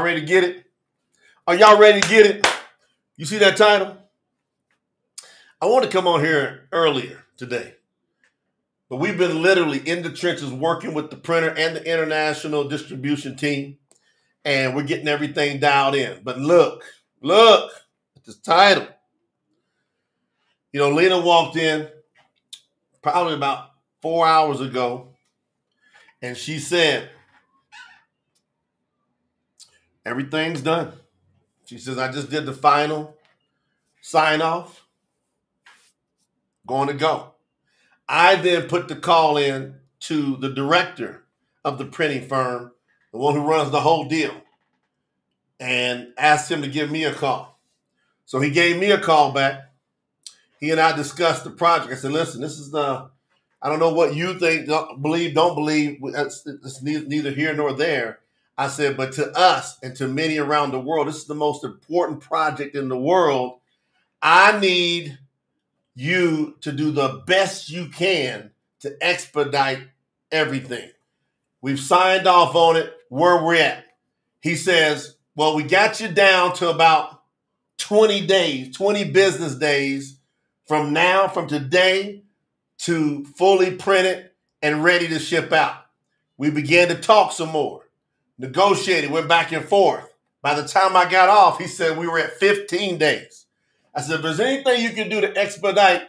ready to get it? Are y'all ready to get it? You see that title? I want to come on here earlier today, but we've been literally in the trenches working with the printer and the international distribution team, and we're getting everything dialed in. But look at this title. You know, Lena walked in probably about 4 hours ago, and she said, everything's done. She says, I just did the final sign off. Going to go. I then put the call in to the director of the printing firm, the one who runs the whole deal, and asked him to give me a call. So he gave me a call back. He and I discussed the project. I said, listen, this is I don't know what you think, don't believe. It's neither here nor there. I said, but to us and to many around the world, this is the most important project in the world. I need you to do the best you can to expedite everything. We've signed off on it, where we're at. He says, well, we got you down to about 20 days, 20 business days from today to fully print it and ready to ship out. We began to talk some more. Negotiated, went back and forth. By the time I got off, he said we were at 15 days. I said, if there's anything you can do to expedite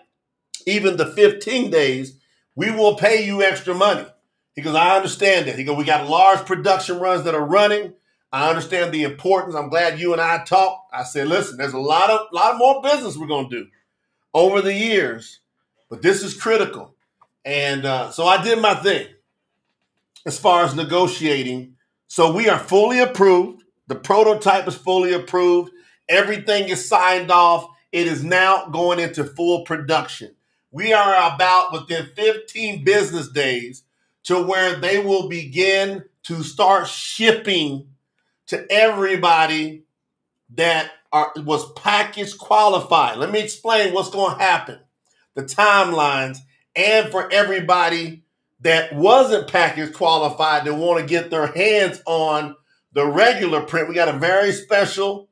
even the 15 days, we will pay you extra money. He goes, I understand that. He goes, we got large production runs that are running. I understand the importance. I'm glad you and I talked. I said, listen, there's a lot of more business we're going to do over the years, but this is critical. And so I did my thing as far as negotiating. So we are fully approved. The prototype is fully approved. Everything is signed off. It is now going into full production. We are about within 15 business days to where they will begin to start shipping to everybody that was package qualified. Let me explain what's going to happen, the timelines, and for everybody that wasn't package qualified that want to get their hands on the regular print. We got a very special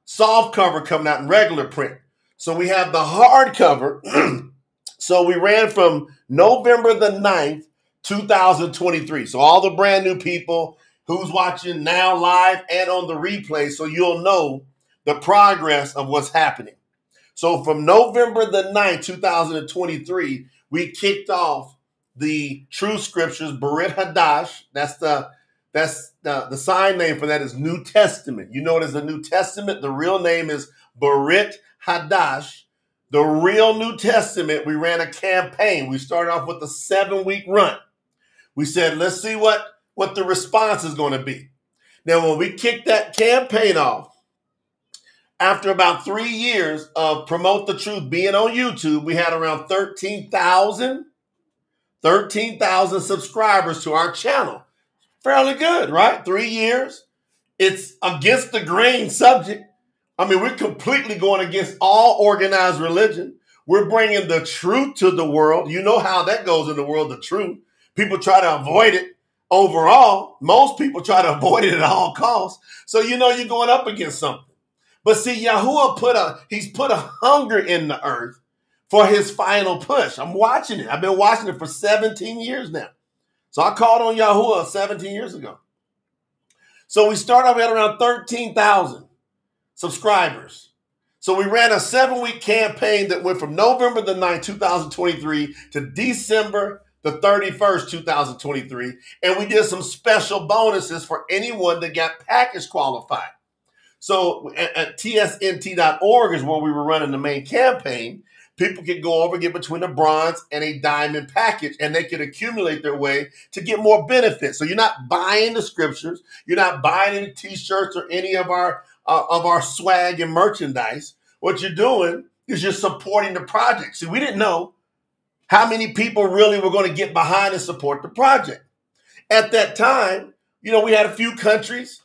soft cover coming out in regular print. So we have the hardcover. So we ran from November the 9th, 2023. So all the brand new people who's watching now live and on the replay, so you'll know the progress of what's happening. So from November the 9th, 2023, we kicked off the Truth Scriptures Bariyt Hadash. That's the sign name for that is New Testament. You know it as the New Testament. The real name is Bariyt Hadash. The real New Testament, we ran a campaign. We started off with a 7-week run. We said, let's see what the response is going to be. Now, when we kicked that campaign off, after about 3 years of Promote the Truth being on YouTube, we had around 13,000 subscribers to our channel. Fairly good, right? 3 years. It's against the grain subject. I mean, we're completely going against all organized religion. We're bringing the truth to the world. You know how that goes in the world, the truth. People try to avoid it overall. Most people try to avoid it at all costs. So you know you're going up against something. But see, YAHUAH he's put a hunger in the earth for his final push. I'm watching it. I've been watching it for 17 years now. So I called on YAHUAH 17 years ago. So we started off at around 13,000 subscribers. So we ran a 7-week campaign that went from November the 9th, 2023 to December the 31st, 2023. And we did some special bonuses for anyone that got package qualified. So at tsnt.org is where we were running the main campaign. People could go over, get between a bronze and a diamond package, and they could accumulate their way to get more benefits. So you're not buying the scriptures. You're not buying any T-shirts or any of our swag and merchandise. What you're doing is you're supporting the project. See, we didn't know how many people really were going to get behind and support the project. At that time, you know, we had a few countries,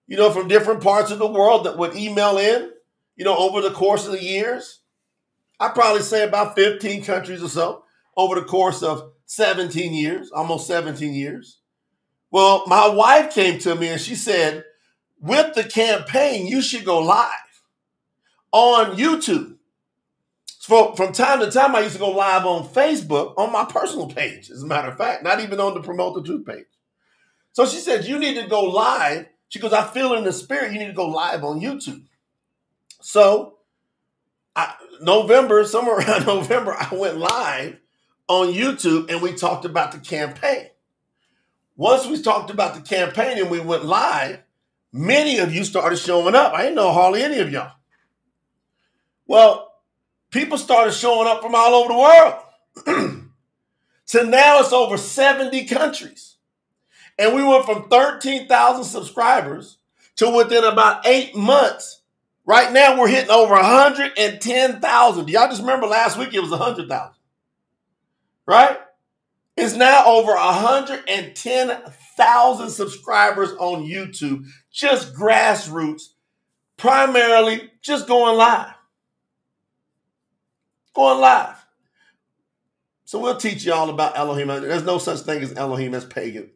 you know, from different parts of the world that would email in, you know, over the course of the years. I'd probably say about 15 countries or so over the course of 17 years, almost 17 years. Well, my wife came to me and she said, with the campaign, you should go live on YouTube. From time to time, I used to go live on Facebook on my personal page, as a matter of fact, not even on the Promote the Truth page. So she said, you need to go live. She goes, I feel in the spirit, you need to go live on YouTube. So somewhere around November, I went live on YouTube and we talked about the campaign. Once we talked about the campaign and we went live, many of you started showing up. I didn't know hardly any of y'all. Well, people started showing up from all over the world. So now it's over 70 countries. And we went from 13,000 subscribers to within about 8 months. Right now we're hitting over 110,000. Do y'all just remember last week it was 100,000? Right? It's now over 110,000 subscribers on YouTube. Just grassroots. Primarily just going live. Going live. So we'll teach you all about Elohim. There's no such thing as Elohim as pagan.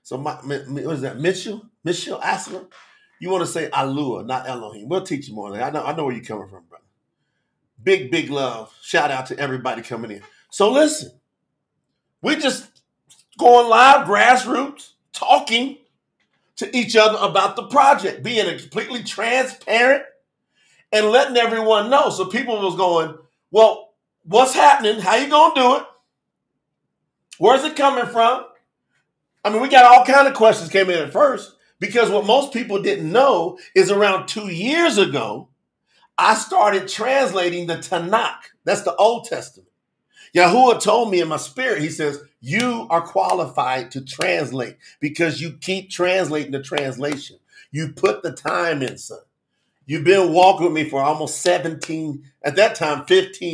So what is that? Mitchell Aslan? You want to say YAHUAH, not Elohim. We'll teach you more. I know where you're coming from, brother. Big, big love. Shout out to everybody coming in. So listen, we just going live, grassroots, talking to each other about the project, being completely transparent and letting everyone know. So people was going, well, what's happening? How you going to do it? Where's it coming from? I mean, we got all kinds of questions came in at first because what most people didn't know is around 2 years ago, I started translating the Tanakh. That's the Old Testament. YAHUAH told me in my spirit, he says, you are qualified to translate because you keep translating the translation. You put the time in, son. You've been walking with me for almost 15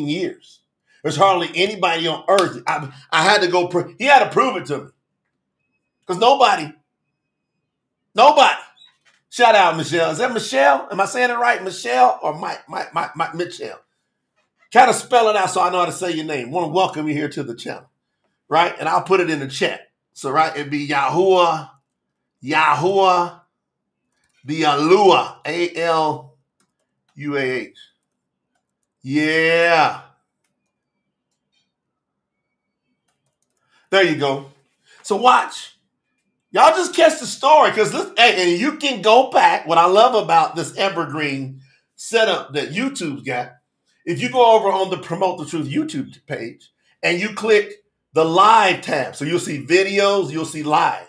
years. There's hardly anybody on earth. I had to go, he had to prove it to me. Because nobody. Shout out, Michelle. Is that Michelle? Am I saying it right? Michelle or Mike Michelle? Kind of spell it out so I know how to say your name. Want to welcome you here to the channel. Right? And I'll put it in the chat. So, right, it'd be YAHUAH, the ALUAH, ALUAH. Yeah. There you go. So watch. Y'all just catch the story because this, and you can go back. What I love about this evergreen setup that YouTube's got, if you go over on the Promote the Truth YouTube page and you click the live tab, so you'll see videos, you'll see live.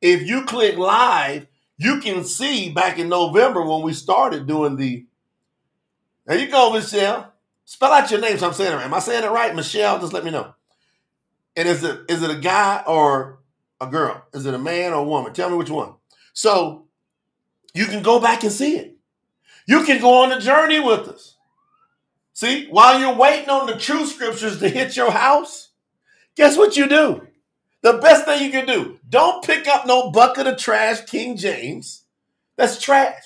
If you click live, you can see back in November when we started doing there you go, Michelle. Spell out your name so I'm saying it right. Am I saying it right? Michelle, just let me know. And is it a guy or a girl? Is it a man or a woman? Tell me which one. So you can go back and see it. You can go on the journey with us. See, while you're waiting on the Truth Scriptures to hit your house, guess what you do? The best thing you can do, don't pick up no bucket of trash King James. That's trash.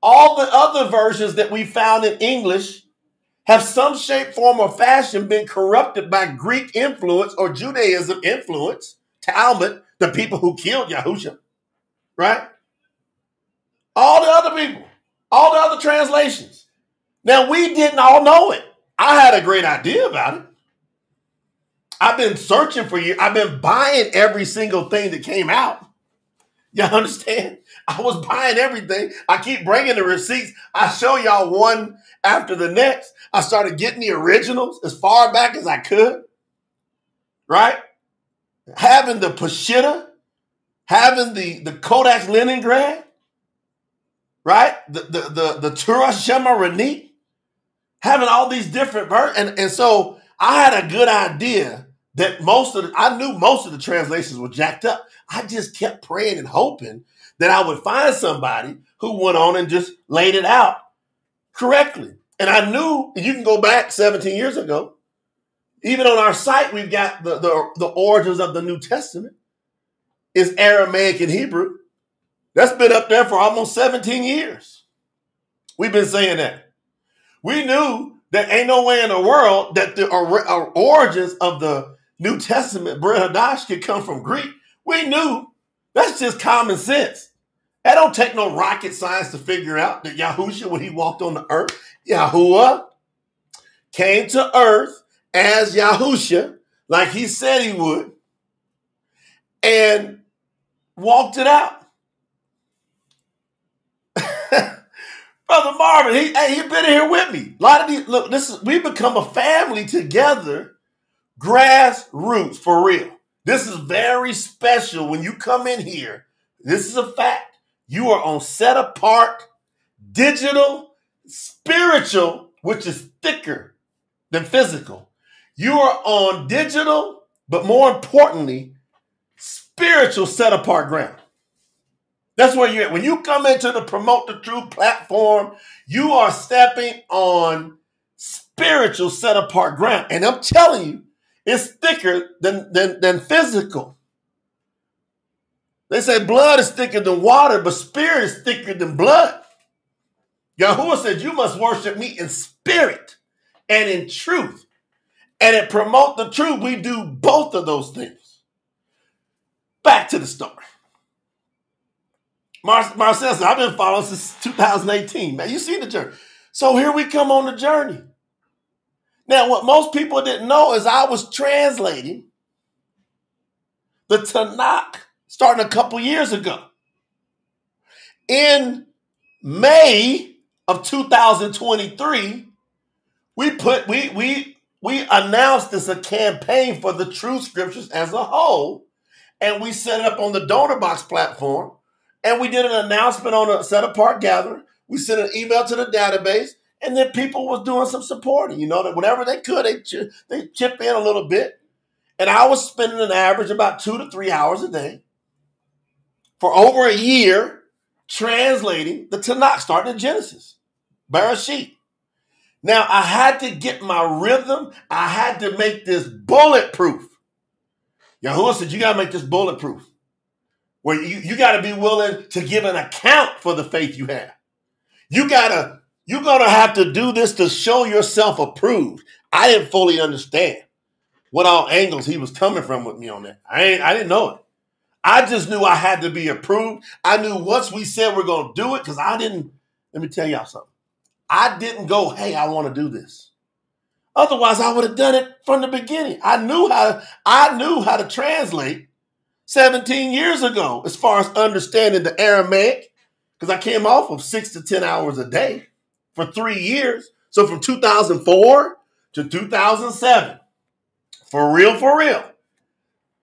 All the other versions that we found in English have some shape, form, or fashion been corrupted by Greek influence or Judaism influence, Talmud, the people who killed Yahushua, right? All the other people, all the other translations. Now, we didn't all know it. I had a great idea about it. I've been searching for years. I've been buying every single thing that came out. You understand? I was buying everything. I keep bringing the receipts. I show y'all one after the next. I started getting the originals as far back as I could. Right? Having the Peshitta, having the Codex Leningrad, right? The Torah Shema Ranit, having all these different versions. And so I had a good idea that I knew most of the translations were jacked up. I just kept praying and hoping that I would find somebody who went on and just laid it out correctly. And I knew, you can go back 17 years ago, even on our site, we've got the origins of the New Testament is Aramaic and Hebrew. That's been up there for almost 17 years. We've been saying that. We knew that ain't no way in the world that the origins of the New Testament, Bariyt Hadash, could come from Greek. We knew. That's just common sense. That don't take no rocket science to figure out that Yahushua, when he walked on the earth, YAHUAH came to earth as Yahushua, like he said he would, and walked it out. Brother Marvin, he been here with me. A lot of these, look, we become a family together, grassroots, for real. This is very special when you come in here. This is a fact. You are on set apart, digital, spiritual, which is thicker than physical. You are on digital, but more importantly, spiritual set apart ground. That's where you're at. When you come into the Promote the Truth platform, you are stepping on spiritual set apart ground. And I'm telling you, it's thicker than physical. They say blood is thicker than water, but spirit is thicker than blood. YAHUAH said, you must worship me in spirit and in truth. And at Promote the Truth, we do both of those things. Back to the story. Marcel said, I've been following since 2018. Man, you see the journey. So here we come on the journey. Now, what most people didn't know is I was translating the Tanakh starting a couple years ago. In May of 2023, we announced this a campaign for the Truth Scriptures as a whole, and we set it up on the Donor Box platform, and we did an announcement on a set apart gathering. We sent an email to the database, and then people was doing some supporting. You know, that whenever they could, they chip in a little bit, and I was spending an average about 2 to 3 hours a day for over a year translating the Tanakh, starting in Genesis, Bereshit. Now, I had to get my rhythm. I had to make this bulletproof. YAHUAH said, you got to make this bulletproof, where you got to be willing to give an account for the faith you have. You're going to have to do this to show yourself approved. I didn't fully understand what all angles he was coming from with me on that. I didn't know it. I just knew I had to be approved. I knew once we said we're going to do it, because let me tell y'all something. I didn't go, hey, I want to do this. Otherwise, I would have done it from the beginning. I knew how to translate 17 years ago as far as understanding the Aramaic, because I came off of 6 to 10 hours a day for 3 years. So from 2004 to 2007, for real,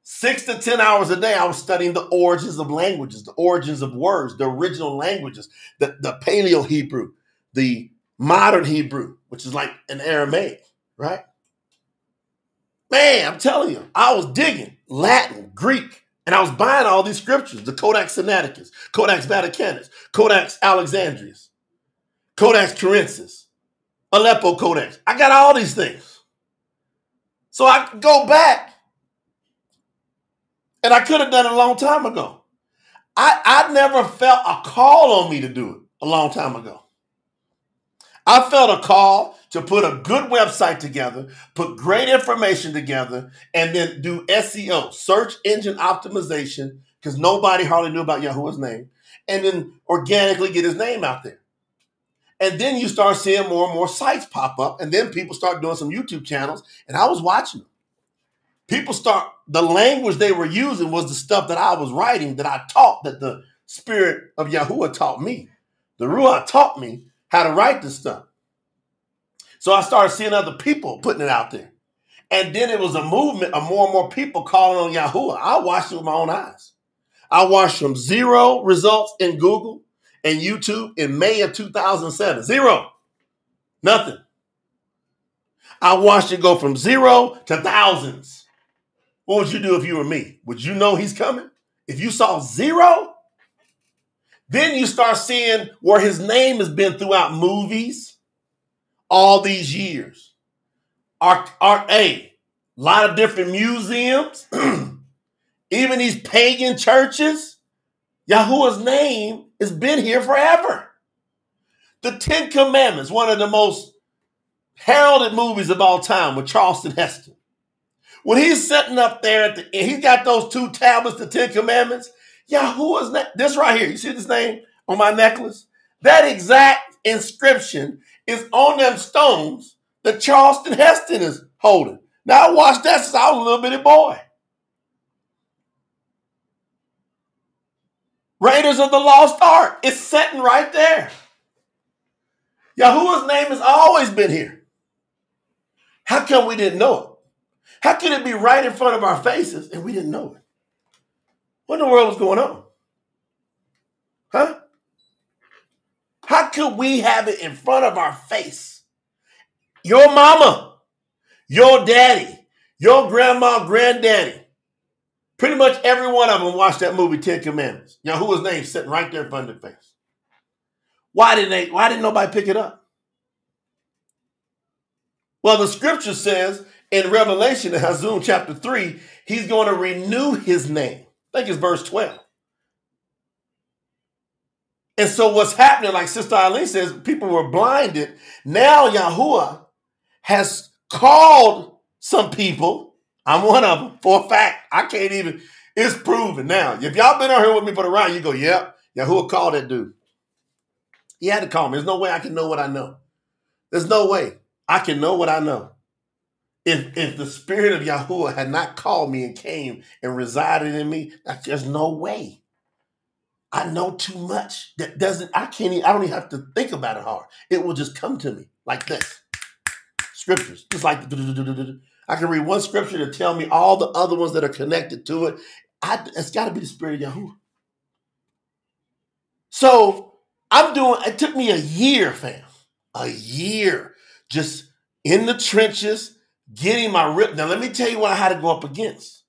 6 to 10 hours a day, I was studying the origins of languages, the origins of words, the original languages, the Paleo Hebrew, the modern Hebrew, which is like an Aramaic, right? Man, I'm telling you, I was digging Latin, Greek, and I was buying all these scriptures, the Codex Sinaiticus, Codex Vaticanus, Codex Alexandrius, Codex Corinthus, Aleppo Codex. I got all these things. So I could go back, and I could have done it a long time ago. I never felt a call on me to do it a long time ago. I felt a call to put a good website together, put great information together, and then do SEO, search engine optimization, because nobody hardly knew about YAHUAH's name, and then organically get his name out there. And then you start seeing more and more sites pop up, and then people start doing some YouTube channels, and I was watching them. The language they were using was the stuff that I was writing, that I taught, that the Spirit of YAHUAH taught me. The Ruach taught me how to write this stuff. So I started seeing other people putting it out there. And then it was a movement of more and more people calling on YAHUAH. I watched it with my own eyes. I watched from 0 results in Google and YouTube in May of 2007. 0. Nothing. I watched it go from 0 to thousands. What would you do if you were me? Would you know he's coming? If you saw 0, then you start seeing where his name has been throughout movies all these years. A lot of different museums, even these pagan churches. YAHUAH's name has been here forever. The 10 Commandments, one of the most heralded movies of all time with Charleston Heston. When he's sitting up there he's got those 2 tablets, the 10 Commandments. Yahuwah's name, this right here, you see this name on my necklace? That exact inscription is on them stones that Charleston Heston is holding. Now, I watched that since I was a little bitty boy. Raiders of the Lost Ark. It's sitting right there. Yahuwah's name has always been here. How come we didn't know it? How could it be right in front of our faces and we didn't know it? What in the world was going on? Huh? How could we have it in front of our face? Your mama, your daddy, your grandma, granddaddy, pretty much every one of them watched that movie, 10 Commandments. Yahuwah's name sitting right there in front of their face. Why didn't nobody pick it up? Well, the scripture says in Revelation, in Hazum chapter 3, he's going to renew his name. I think it's verse 12. And so what's happening, like Sister Eileen says, people were blinded. Now YAHUAH has called some people. I'm one of them, for a fact. I can't even, it's proven now. If y'all been out here with me for the ride, you go, yep, YAHUAH called that dude. He had to call me. There's no way I can know what I know. There's no way I can know what I know. If the spirit of YAHUAH had not called me and came and resided in me, there's no way. I know too much. I don't even have to think about it hard. It will just come to me like this. Scriptures, just like I can read one scripture to tell me all the other ones that are connected to it. It's got to be the spirit of YAHUAH. So it took me a year, fam. A year just in the trenches, getting my rip. Now, let me tell you what I had to go up against.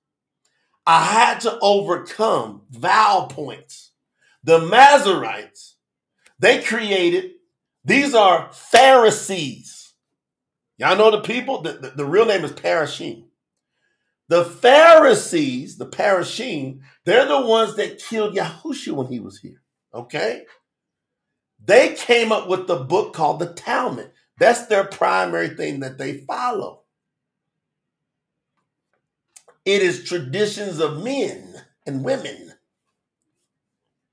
I had to overcome vowel points. The Masoretes, they created, these are Pharisees. Y'all know the people? The real name is Parashim. The Pharisees, the Parashim, they're the ones that killed Yahushua when he was here. Okay? They came up with the book called the Talmud. That's their primary thing that they follow. It is traditions of men and women.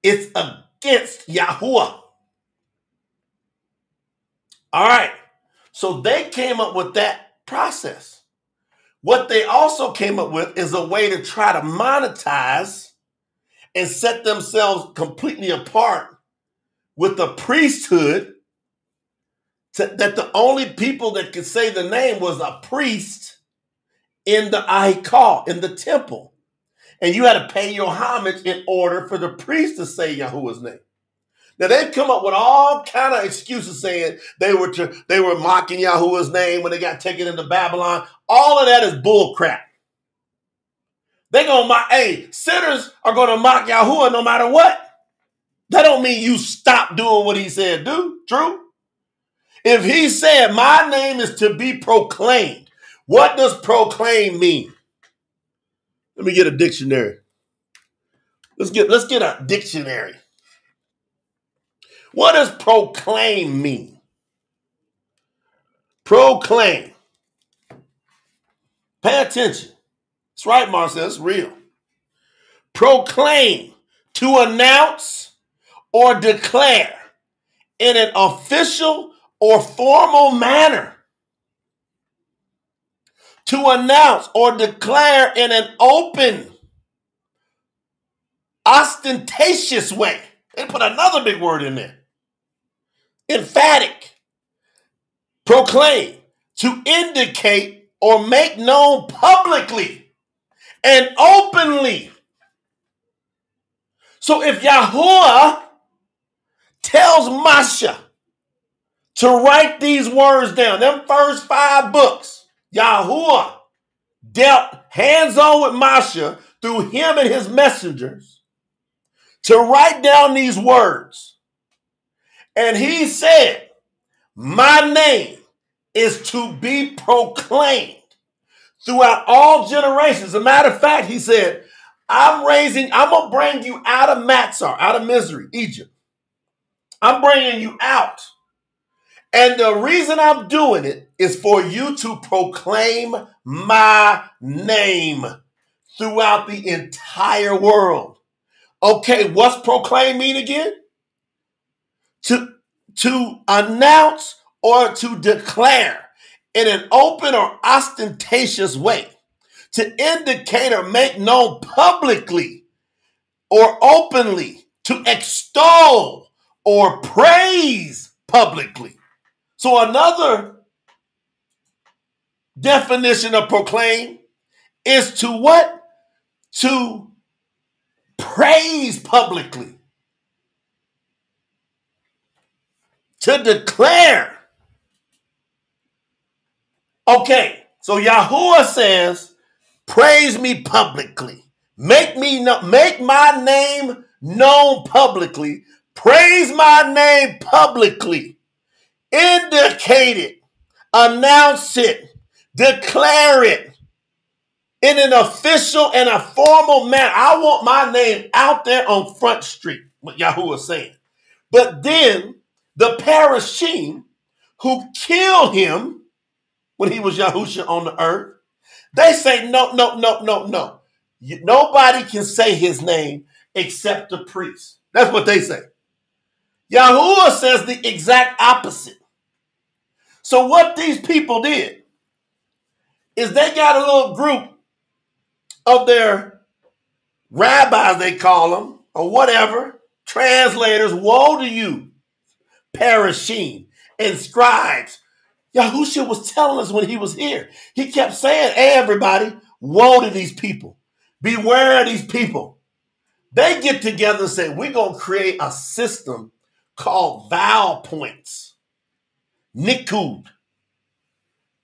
It's against YAHUAH. All right. So they came up with that process. What they also came up with is a way to try to monetize and set themselves completely apart with the priesthood, that the only people that could say the name was a priest in the Aikar, in the temple. And you had to pay your homage in order for the priest to say Yahuwah's name. Now, they've come up with all kind of excuses saying they were mocking Yahuwah's name when they got taken into Babylon. All of that is bull crap. They're going to mock, sinners are going to mock Yahuwah no matter what. That don't mean you stop doing what he said do. True? If he said, my name is to be proclaimed, what does proclaim mean? Let me get a dictionary. Let's get a dictionary. What does proclaim mean? Proclaim. Pay attention. That's right, Marcel. It's real. Proclaim. To announce or declare in an official or formal manner. To announce or declare in an open, ostentatious way. They put another big word in there. Emphatic. Proclaim. To indicate or make known publicly and openly. So if YAHUAH tells Masha to write these words down, them first 5 books, YAHUAH dealt hands-on with Masha through him and his messengers to write down these words. And he said, my name is to be proclaimed throughout all generations. As a matter of fact, he said, I'm going to bring you out of Matzar, out of misery, Egypt. I'm bringing you out. And the reason I'm doing it is for you to proclaim my name throughout the entire world. Okay, what's proclaim mean again? To announce or to declare in an open or ostentatious way, to indicate or make known publicly or openly, to extol or praise publicly. So another definition of proclaim is to what? To praise publicly. To declare. Okay, so YAHUAH says, praise me publicly. Make my name known publicly. Praise my name publicly. Indicate it. Announce it. Declare it in an official and a formal manner. I want my name out there on Front Street, what YAHUAH is saying. But then the Parashim who killed him when he was Yahusha on the earth, they say, no. Nobody can say his name except the priest. That's what they say. YAHUAH says the exact opposite. So what these people did is they got a little group of their rabbis, they call them, or whatever, translators. Woe to you, Parashim and scribes. Yahusha was telling us when he was here. He kept saying, hey, everybody, woe to these people. Beware of these people. They get together and say, we're going to create a system called vowel points. Nikud.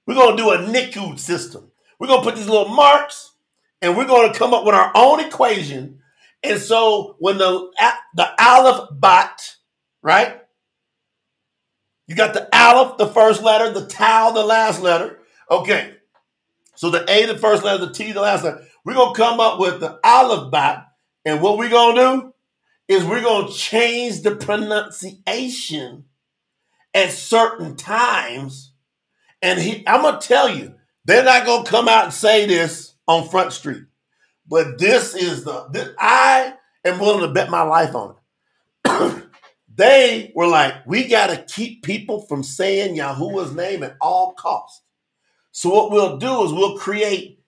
We're going to do a Nikud system. We're going to put these little marks, and we're going to come up with our own equation. And so when the aleph bat, right? You got the aleph, the first letter, the tau, the last letter. Okay. So the A, the first letter, the T, the last letter. We're going to come up with the aleph bat. And what we're going to do is we're going to change the pronunciation at certain times. And I'm going to tell you, they're not going to come out and say this on Front Street. But I am willing to bet my life on it. They were like, we got to keep people from saying Yahuwah's name at all costs. So what we'll do is we'll create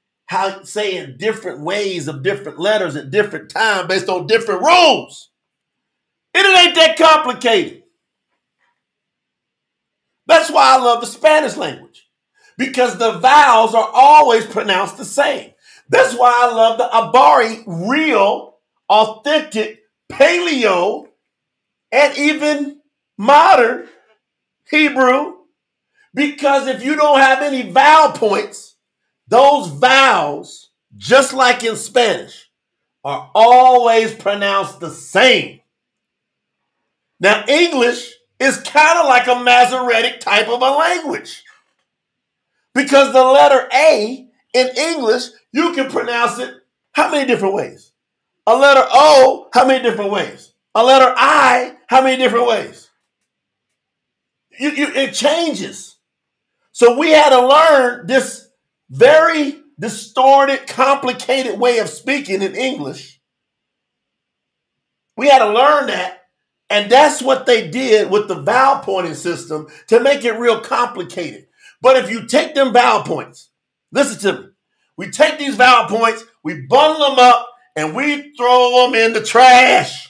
saying different ways of different letters at different times based on different rules. It ain't that complicated. That's why I love the Spanish language, because the vowels are always pronounced the same. That's why I love the Abari, real, authentic, paleo, and even modern Hebrew, because if you don't have any vowel points, those vowels, just like in Spanish, are always pronounced the same. Now, English is kind of like a Masoretic type of a language, because the letter A in English, you can pronounce it how many different ways? A letter O, how many different ways? A letter I, how many different ways? It changes. So we had to learn this very distorted, complicated way of speaking in English. We had to learn that. And that's what they did with the vowel pointing system to make it real complicated. But if you take them vowel points, listen to me. We take these vowel points, we bundle them up, and we throw them in the trash.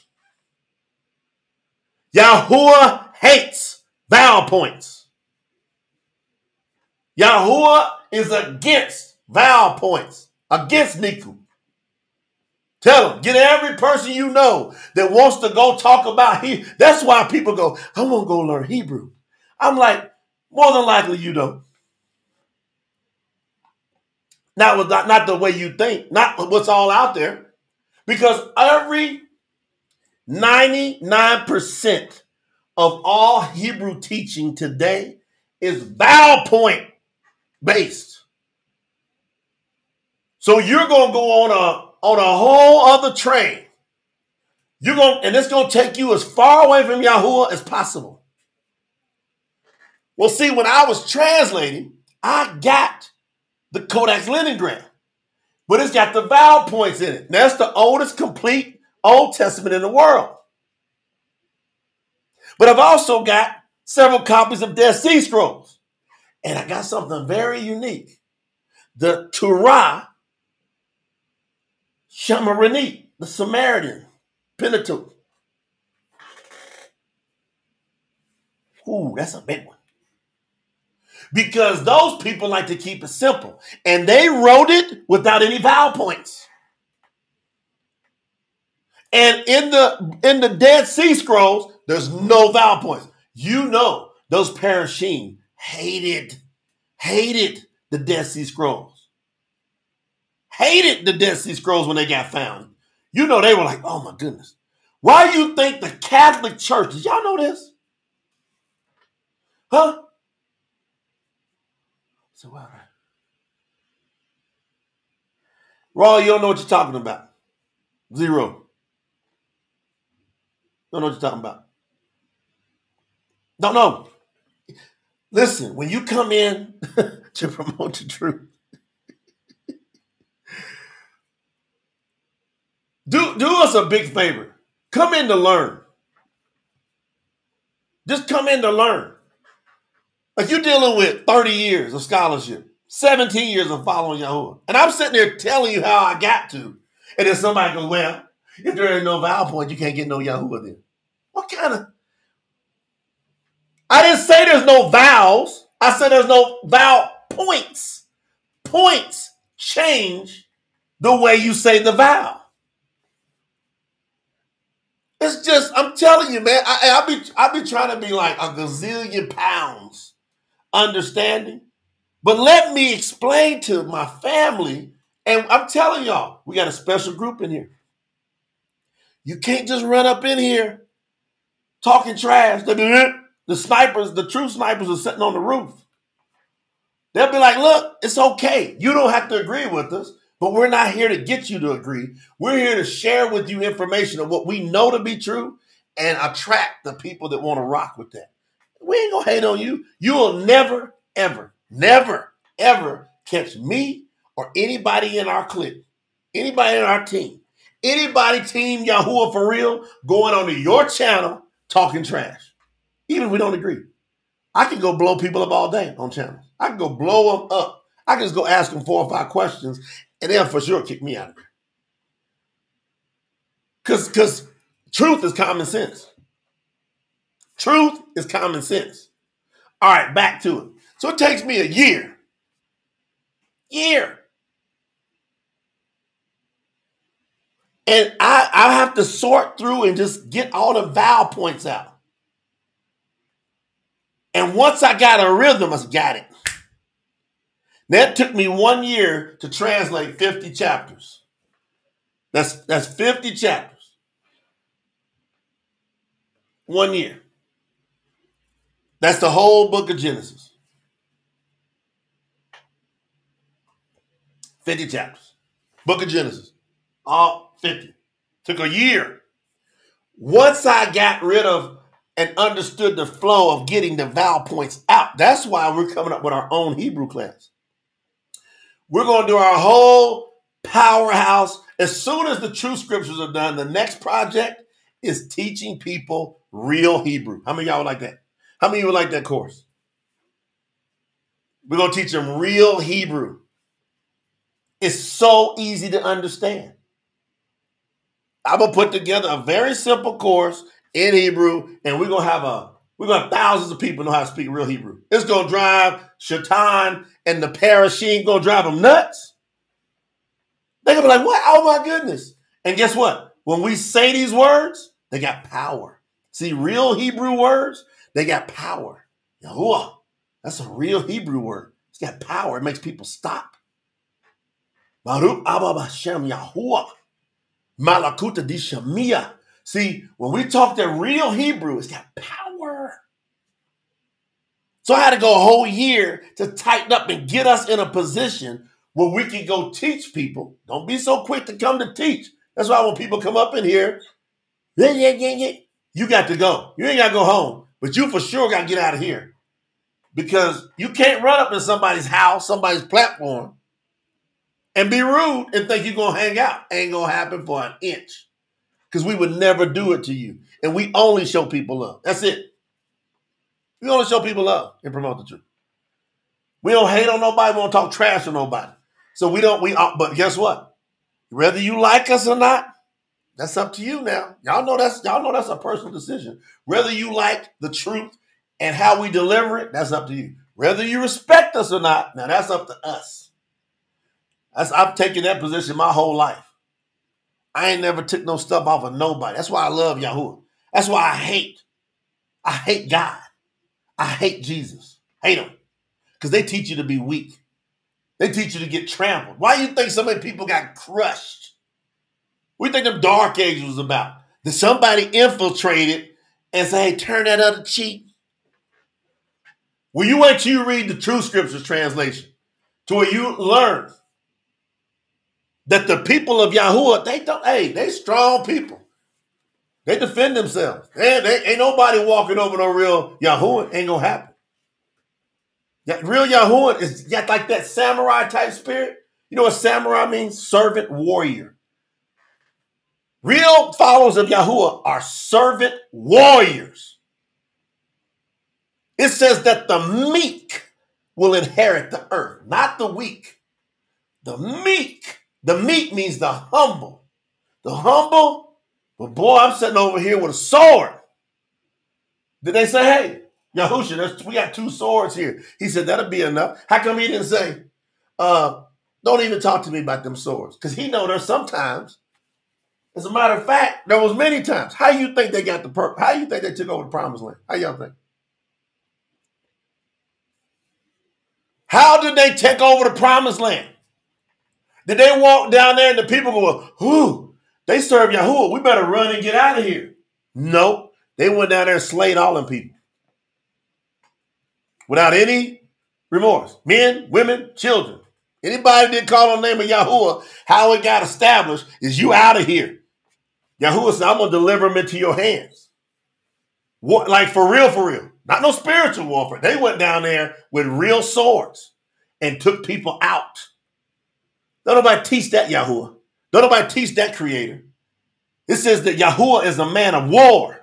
YAHUAH hates vowel points. YAHUAH is against vowel points, against Nikud. Tell them, get every person you know that wants to go talk about Hebrew. That's why people go, I want to go learn Hebrew. I'm like, more than likely you don't. Not the way you think, not what's all out there. Because every 99% of all Hebrew teaching today is vowel point based. So you're going to go on a whole other train. And it's going to take you as far away from YAHUAH as possible. Well, see, when I was translating, I got the Codex Leningrad, but it's got the vowel points in it. That's the oldest complete Old Testament in the world. But I've also got several copies of Dead Sea Scrolls. And I got something very unique. The Torah Shamaranit, the Samaritan Pentateuch. Ooh, that's a big one. Because those people like to keep it simple. And they wrote it without any vowel points. And in the Dead Sea Scrolls, there's no vowel points. You know, those Parashim hated the Dead Sea Scrolls. Hated the Dead Sea Scrolls when they got found. You know, they were like, oh my goodness. Why do you think the Catholic Church, did y'all know this? Huh? So, all right. Raw, you don't know what you're talking about. Zero. Don't know what you're talking about. Don't know. Listen, when you come in to promote the truth, do us a big favor. Come in to learn. Just come in to learn. Like you're dealing with 30 years of scholarship, 17 years of following YAHUAH. And I'm sitting there telling you how I got to. And then somebody goes, well, if there ain't no vowel point, you can't get no YAHUAH then. What kind of? I didn't say there's no vowels. I said there's no vowel points. Points change the way you say the vowel. It's just, I'm telling you, man, I'll be trying to be like a gazillion pounds understanding. But let me explain to my family, and I'm telling y'all, we got a special group in here. You can't just run up in here talking trash. The snipers, the true snipers are sitting on the roof. They'll be like, look, it's okay. You don't have to agree with us, but we're not here to get you to agree. We're here to share with you information of what we know to be true and attract the people that want to rock with that. We ain't going to hate on you. You will never, ever, never, ever catch me or anybody in our clique, anybody in our team, anybody team YAHUAH for real going onto your channel talking trash. Even if we don't agree. I can go blow people up all day on channels. I can go blow them up. I can just go ask them 4 or 5 questions and they'll for sure kick me out of there. Because truth is common sense. Truth is common sense. All right, back to it. So it takes me a year. And I have to sort through and just get all the vowel points out. And once I got a rhythm, I got it. That took me 1 year to translate 50 chapters. That's 50 chapters. 1 year. That's the whole book of Genesis. 50 chapters. Book of Genesis. All 50. Took a year. Once I got rid of and understood the flow of getting the vowel points out, that's why we're coming up with our own Hebrew class. We're going to do our whole powerhouse. As soon as the Truth Scriptures are done, the next project is teaching people real Hebrew. How many of y'all would like that? How many of you would like that course? We're going to teach them real Hebrew. It's so easy to understand. I'm going to put together a very simple course in Hebrew, and we're going to have thousands of people know how to speak real Hebrew. It's going to drive Shaitan and the Parashim, going to drive them nuts. They're going to be like, what? Oh my goodness. And guess what? When we say these words, they got power. See, real Hebrew words, they got power. YAHUAH, that's a real Hebrew word. It's got power. It makes people stop. Baruch Abba Hashem YAHUAH. Malakuta di Shamia. See, when we talk that real Hebrew, it's got power. So I had to go a whole year to tighten up and get us in a position where we can go teach people. Don't be so quick to come to teach. That's why when people come up in here, you got to go. You ain't got to go home, but you for sure got to get out of here because you can't run up in somebody's house, somebody's platform, and be rude and think you're going to hang out. Ain't going to happen for an inch. because we would never do it to you. And we only show people love. That's it. We only show people love and promote the truth. We don't hate on nobody. We don't talk trash on nobody. So but guess what? Whether you like us or not, that's up to you now. Y'all know that's a personal decision. Whether you like the truth and how we deliver it, that's up to you. Whether you respect us or not, now that's up to us. I've taken that position my whole life. I ain't never took no stuff off of nobody. That's why I love YAHUAH. That's why I hate God. I hate Jesus. Hate him. Because they teach you to be weak. They teach you to get trampled. Why do you think so many people got crushed? What do you think them dark ages was about? That somebody infiltrated and say, hey, turn that other cheek. Well, you wait till you read the Truth Scriptures translation to where you learn that the people of YAHUAH, they strong people. They defend themselves. They ain't nobody walking over no real YAHUAH. Ain't gonna happen. Real YAHUAH is got like that samurai type spirit. You know what samurai means? Servant warrior. Real followers of YAHUAH are servant warriors. It says that the meek will inherit the earth, not the weak. The meek. The meek means the humble. The humble, but boy, I'm sitting over here with a sword. Did they say, hey, Yahushua, we got 2 swords here? He said, that'll be enough. How come he didn't say, don't even talk to me about them swords? Because he know there's sometimes. As a matter of fact, there was many times. How you think they got how you think they took over the promised land? How y'all think? How did they take over the promised land? Did they walk down there and the people go, whoo, they serve YAHUAH. We better run and get out of here. Nope. They went down there and slayed all them people. Without any remorse. Men, women, children. Anybody that call on the name of YAHUAH, how it got established is you out of here. YAHUAH said, I'm going to deliver them into your hands. What, like for real. Not no spiritual warfare. They went down there with real swords and took people out. Don't nobody teach that YAHUAH. Don't nobody teach that creator. It says that YAHUAH is a man of war.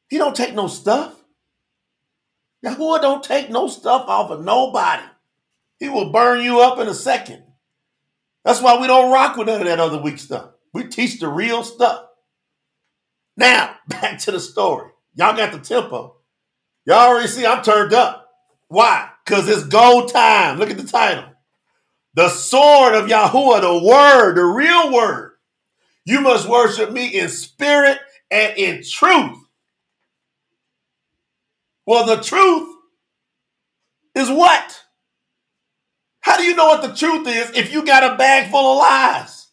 He don't take no stuff. YAHUAH don't take no stuff off of nobody. He will burn you up in a second. That's why we don't rock with none of that other weak stuff. We teach the real stuff. Now, back to the story. Y'all got the tempo. Y'all already see I'm turned up. Why? Because it's go time. Look at the title. The sword of YAHUAH, the word, the real word. You must worship me in spirit and in truth. Well, the truth is what? How do you know what the truth is if you got a bag full of lies?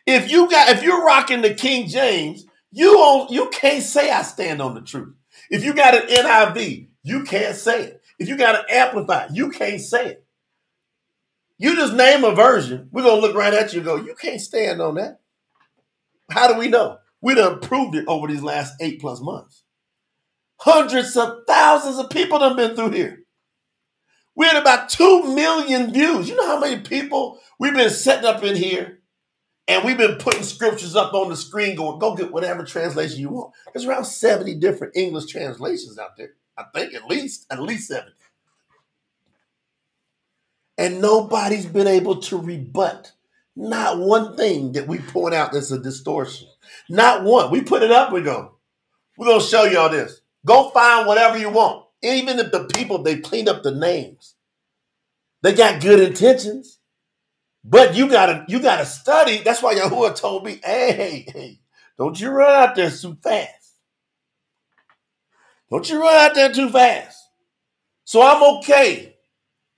If you're rocking the King James, you can't say I stand on the truth. If you got an NIV, you can't say it. If you got an Amplified, you can't say it. You just name a version, we're going to look right at you and go, you can't stand on that. How do we know? We done proved it over these last 8+ months. Hundreds of thousands of people done been through here. We had about 2 million views. You know how many people we've been setting up in here and we've been putting scriptures up on the screen going, go get whatever translation you want. There's around 70 different English translations out there. I think at least 70. And nobody's been able to rebut not one thing that we point out that's a distortion. Not one. We put it up, we go, we're going to show y'all this. Go find whatever you want. Even if the people, they cleaned up the names. They got good intentions. But you gotta study. That's why YAHUAH told me, hey, don't you run out there too fast. Don't you run out there too fast. So I'm okay.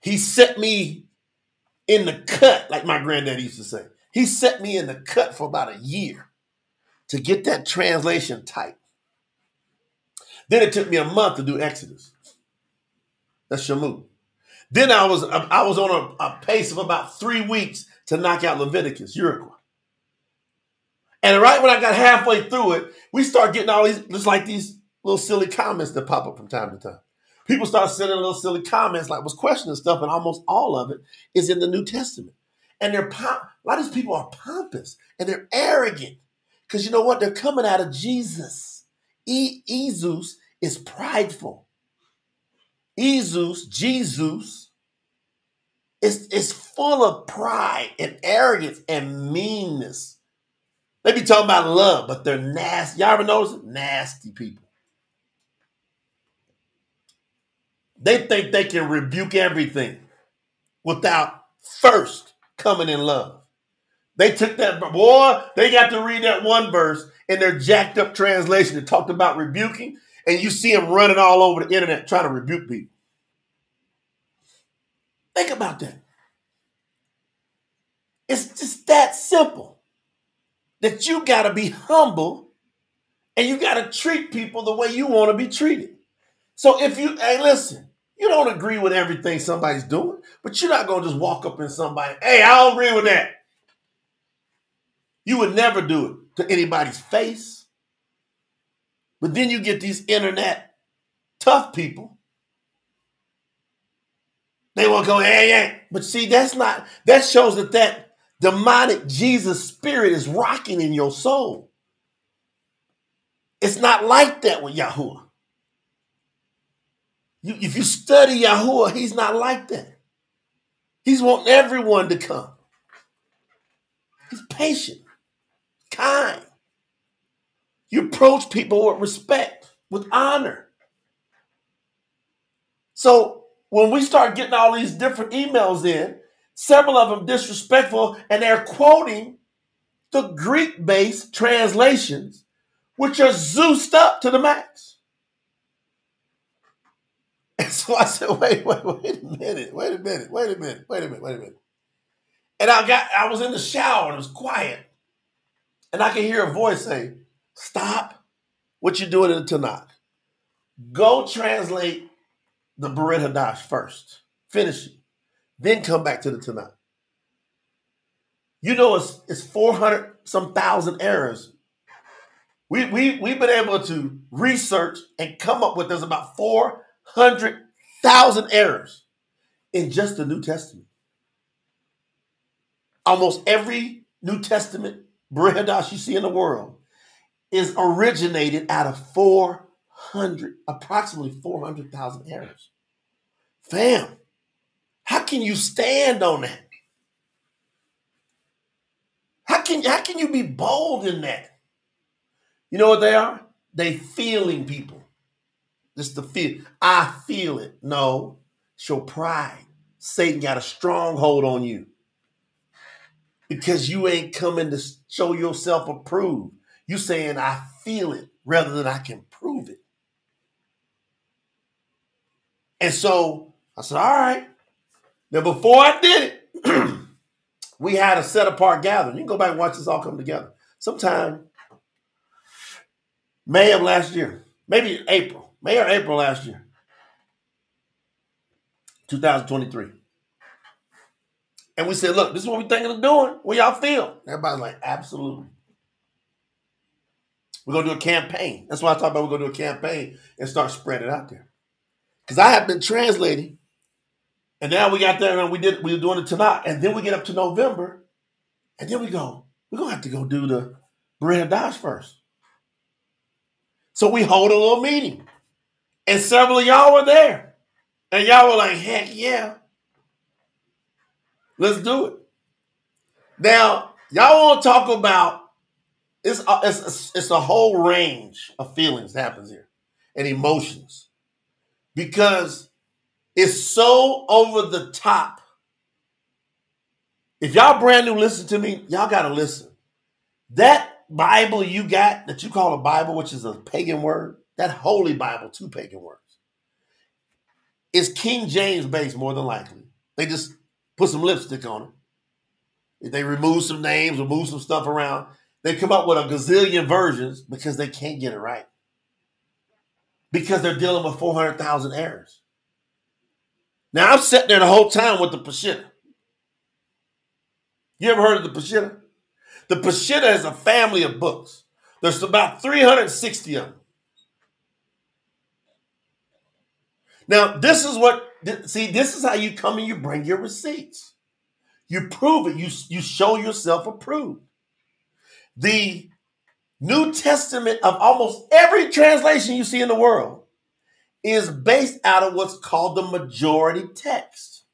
He set me in the cut, like my granddad used to say. He set me in the cut for about a year to get that translation tight. Then it took me a month to do Exodus. That's Shamu. Then I was on a pace of about 3 weeks to knock out Leviticus, YAHUAH. And right when I got halfway through it, we start getting all these, just like these little silly comments that pop up from time to time. People start sending little silly comments like was questioning stuff, and almost all of it is in the New Testament. And a lot of these people are pompous and they're arrogant. Because you know what? They're coming out of Jesus. Jesus is prideful. Jesus is full of pride and arrogance and meanness. They be talking about love, but they're nasty. Y'all ever notice it? Nasty people. They think they can rebuke everything without first coming in love. They took that, boy, they got to read that one verse in their jacked up translation that talked about rebuking, and you see them running all over the internet trying to rebuke people. Think about that. It's just that simple. That you got to be humble and you got to treat people the way you want to be treated. So if you, hey, listen, you don't agree with everything somebody's doing, but you're not going to just walk up in somebody, hey, I don't agree with that. You would never do it to anybody's face. But then you get these internet tough people. They want to go, hey. But see, that shows that demonic Jesus spirit is rocking in your soul. It's not like that with YAHUAH. If you study YAHUAH, he's not like that. He's wanting everyone to come. He's patient, kind. You approach people with respect, with honor. So when we start getting all these different emails in, several of them disrespectful, and they're quoting the Greek-based translations, which are Zeused up to the max. And so I said, wait a minute. And I was in the shower and it was quiet. And I could hear a voice say, stop what you're doing in the Tanakh. Go translate the Bariyt Hadash first. Finish it. Then come back to the Tanakh. You know it's 400 some thousand errors. We've been able to research and come up with there's about 400,000 errors in just the New Testament. Almost every New Testament Bariyt Hadash you see in the world is originated out of approximately 400,000 errors. Fam, how can you stand on that? How can you be bold in that? You know what they are? They feeling people. Just the feel. I feel it. No, it's your pride. Satan got a stronghold on you. Because you ain't coming to show yourself approved. You saying I feel it rather than I can prove it. And so I said, all right. Now before I did it, we had a set apart gathering. You can go back and watch this all come together. Sometime May of last year, maybe April, May or April last year, 2023. And we said, look, this is what we're thinking of doing. What y'all feel? Everybody's like, absolutely. We're going to do a campaign. That's why I talked about we're going to do a campaign and start spreading it out there. Because I have been translating, and now we got there and we were doing it tonight, and then we get up to November, and then we're going to have to go do the Bariyt Hadash first. So we hold a little meeting, and several of y'all were there, and y'all were like, heck yeah, let's do it. Now, y'all want to talk about, it's a whole range of feelings that happens here and emotions because it's so over the top. If y'all brand new, listen to me, y'all got to listen. That Bible you got that you call a Bible, which is a pagan word, that Holy Bible, 2 pagan words, is King James based more than likely. They just put some lipstick on it. They remove some names, remove some stuff around. They come up with a gazillion versions because they can't get it right. Because they're dealing with 400,000 errors. Now, I'm sitting there the whole time with the Peshitta. You ever heard of the Peshitta? The Peshitta is a family of books. There's about 360 of them. Now, this is how you come and you bring your receipts. You prove it. You show yourself approved. The New Testament of almost every translation you see in the world is based out of what's called the majority text.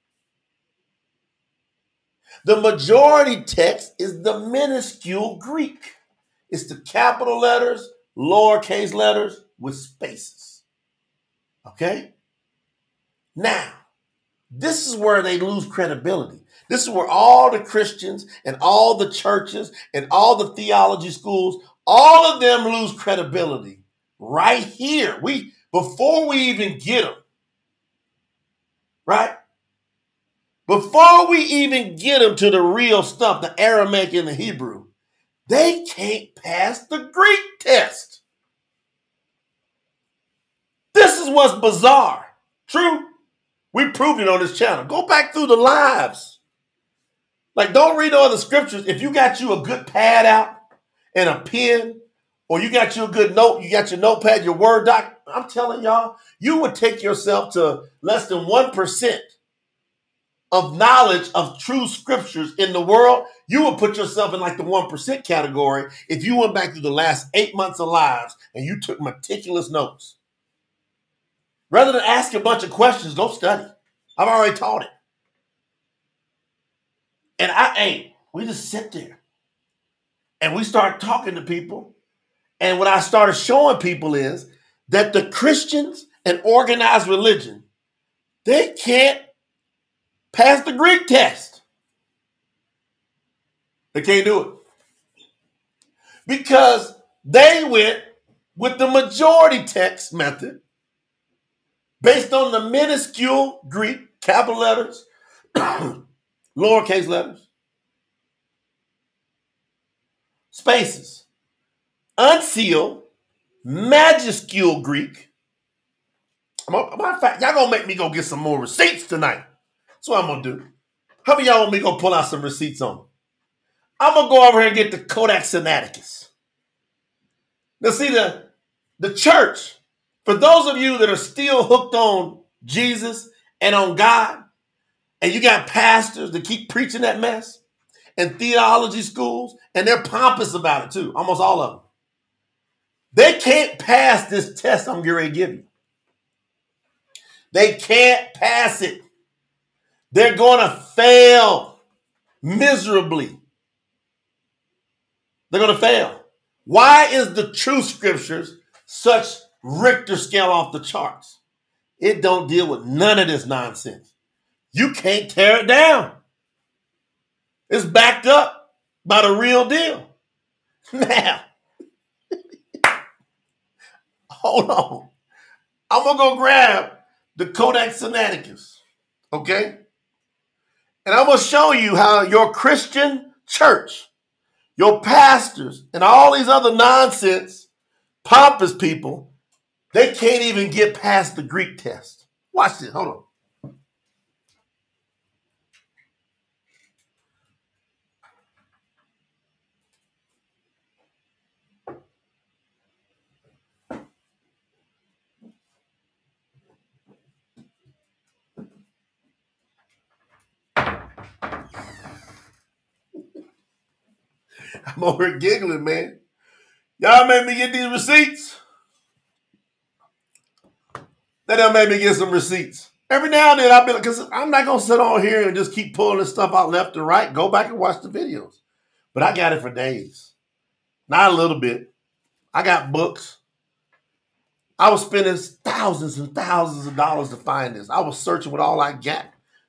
The majority text is the minuscule Greek. It's the capital letters, lowercase letters with spaces. Okay? Now, this is where they lose credibility. This is where all the Christians and all the churches and all the theology schools, all of them lose credibility right here. Before we even get them, right? Before we even get them to the real stuff, the Aramaic and the Hebrew, they can't pass the Greek test. This is what's bizarre. True. We proved it on this channel. Go back through the lives. Like, don't read all the scriptures. If you got you a good pad out and a pen, or you got you a good note, you got your notepad, your Word doc, I'm telling y'all, you would take yourself to less than 1% of knowledge of true scriptures in the world. You would put yourself in like the 1% category if you went back through the last 8 months of lives and you took meticulous notes. Rather than ask a bunch of questions, go study. I've already taught it. And we just sit there and we start talking to people. And what I started showing people is that the Christians and organized religion, they can't pass the Greek test. They can't do it. Because they went with the majority text method based on the minuscule Greek, capital letters, lowercase letters, spaces, unsealed, majuscule Greek. Matter of fact, y'all gonna make me go get some more receipts tonight. That's what I'm gonna do. How many of y'all want me to go pull out some receipts on? I'm gonna go over here and get the Codex Sinaiticus. Now see, the church, for those of you that are still hooked on Jesus and on God, and you got pastors that keep preaching that mess, and theology schools, and they're pompous about it too, almost all of them. They can't pass this test I'm getting ready to give you. They can't pass it. They're going to fail miserably. They're going to fail. Why is the Truth Scriptures such Richter scale off the charts? It don't deal with none of this nonsense. You can't tear it down. It's backed up by the real deal. Now, hold on. I'm going to go grab the Codex Sinaiticus, okay? And I'm going to show you how your Christian church, your pastors, and all these other nonsense, pompous people, they can't even get past the Greek test. Watch this. Hold on. I'm over here giggling, man. Y'all made me get these receipts. They done made me get some receipts. Every now and then I'll be like, because I'm not going to sit on here and just keep pulling this stuff out left and right. Go back and watch the videos. But I got it for days. Not a little bit. I got books. I was spending thousands and thousands of dollars to find this. I was searching with all I got.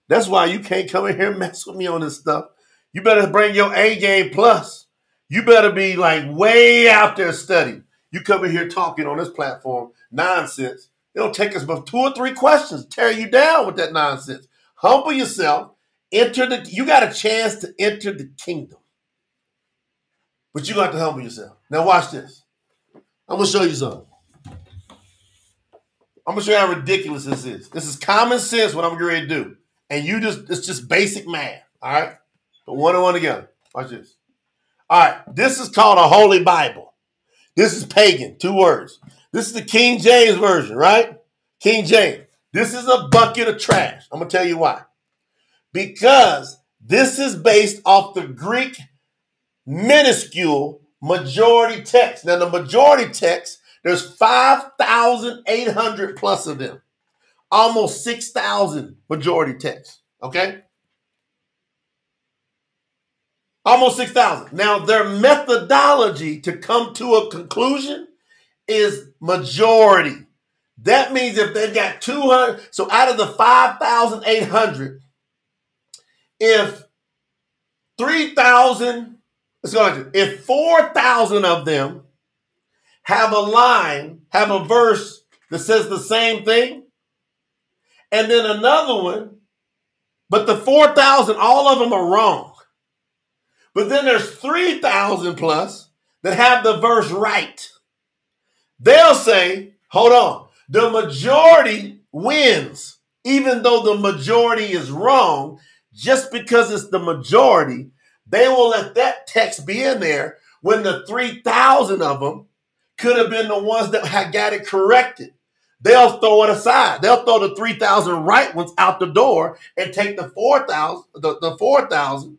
That's why you can't come in here and mess with me on this stuff. You better bring your A game plus. You better be like way out there studying. You come in here talking on this platform, nonsense. It'll take us about 2 or 3 questions to tear you down with that nonsense. Humble yourself. You got a chance to enter the kingdom. But you got to humble yourself. Now watch this. I'm going to show you something. I'm going to show you how ridiculous this is. This is common sense what I'm getting ready to do. And it's just basic math. All right? Put one and one together. Watch this. All right. This is called a Holy Bible. This is pagan. 2 words. This is the King James Version, right? King James. This is a bucket of trash. I'm going to tell you why. Because This is based off the Greek minuscule majority text. Now, the majority text, there's 5,800 plus of them. Almost 6,000 majority texts, okay? Almost 6,000. Now, their methodology to come to a conclusion is majority. That means if they've got 200, so out of the 5,800, if 3,000, let's go like this, if 4,000 of them have a line, have a verse that says the same thing, and then another one, but the 4,000, all of them are wrong. But then there's 3,000 plus that have the verse right. They'll say, hold on, the majority wins, even though the majority is wrong. Just because it's the majority, they will let that text be in there when the 3,000 of them could have been the ones that had got it corrected. They'll throw it aside. They'll throw the 3,000 right ones out the door and take the 4,000, the 4,000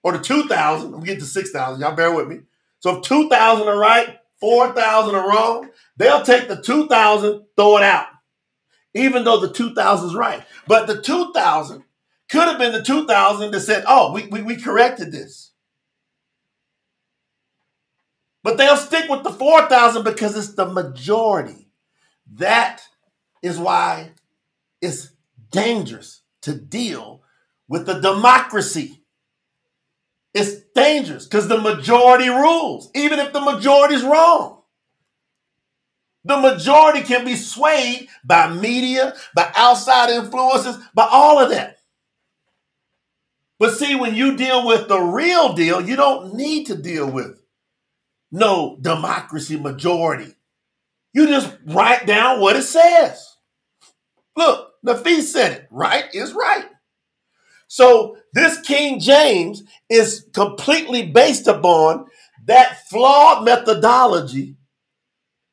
or the 2,000. I'm getting to 6,000. Y'all bear with me. So if 2,000 are right, 4,000 are wrong, they'll take the 2,000, throw it out, even though the 2,000 is right. But the 2,000 could have been the 2,000 that said, oh, we corrected this. But they'll stick with the 4,000 because it's the majority. That is why it's dangerous to deal with the democracy. It's dangerous because the majority rules, even if the majority is wrong. The majority can be swayed by media, by outside influences, by all of that. But see, when you deal with the real deal, you don't need to deal with no democracy majority. You just write down what it says. Look, Nafis said it. Right is right. So this King James is completely based upon that flawed methodology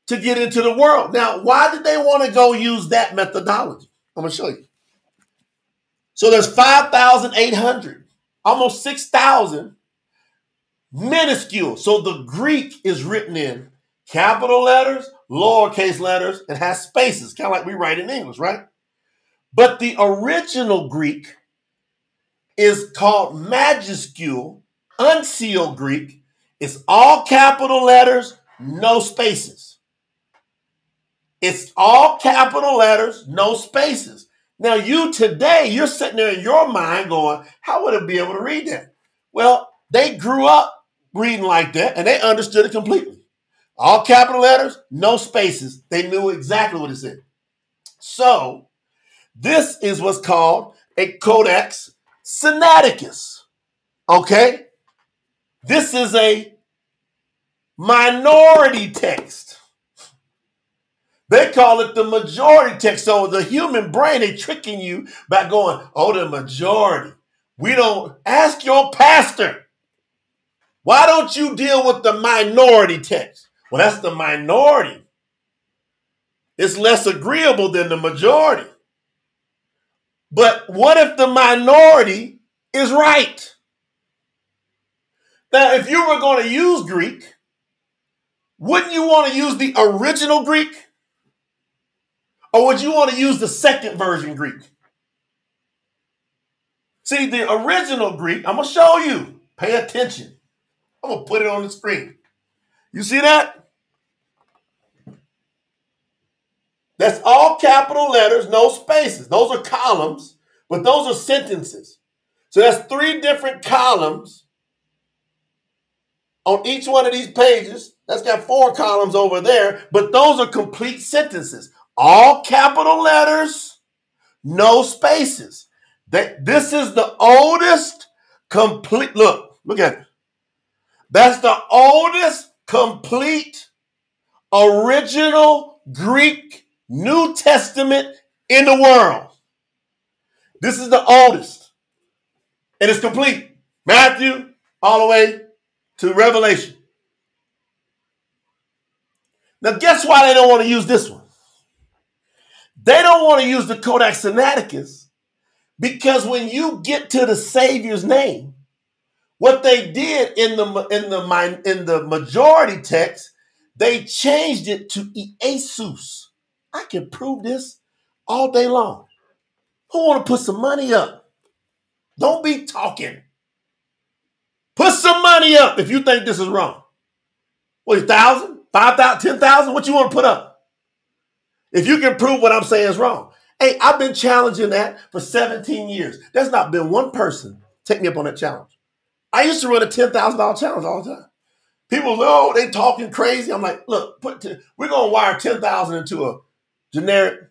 to get into the world. Now, why did they want to go use that methodology? I'm going to show you. So there's 5,800, almost 6,000 minuscule. So the Greek is written in capital letters, lowercase letters, and has spaces, kind of like we write in English, right? But the original Greek is called majuscule, unsealed Greek. It's all capital letters, no spaces. It's all capital letters, no spaces. Now you today, you're sitting there in your mind going, how would I be able to read that? Well, they grew up reading like that and they understood it completely. All capital letters, no spaces. They knew exactly what it said. So this is what's called a Codex Sinaiticus. Okay? This is a minority text. They call it the majority text. So the human brain, they tricking you by going, oh, the majority. We don't ask your pastor. Why don't you deal with the minority text? Well, that's the minority. It's less agreeable than the majority. But what if the minority is right? Now, if you were going to use Greek, wouldn't you want to use the original Greek? Or would you want to use the second version Greek? See, the original Greek, I'm going to show you. Pay attention. I'm going to put it on the screen. You see that? That's all capital letters, no spaces. Those are columns, but those are sentences. So that's 3 different columns on each one of these pages. That's got 4 columns over there, but those are complete sentences. All capital letters, no spaces. This is the oldest complete, look at it. That's the oldest complete original Greek New Testament in the world. This is the oldest. And it's complete. Matthew all the way to Revelation. Now guess why they don't want to use this one? They don't want to use the Codex Sinaiticus Because when you get to the Savior's name, what they did in the majority text, they changed it to Jesus. I can prove this all day long. Who want to put some money up? Don't be talking. Put some money up if you think this is wrong. What, 1,000, 5,000, 10,000? What you want to put up? If you can prove what I'm saying is wrong. Hey, I've been challenging that for 17 years. There's not been one person take me up on that challenge. I used to run a $10,000 challenge all the time. People, oh, they talking crazy. I'm like, look, we're going to wire 10,000 into a generic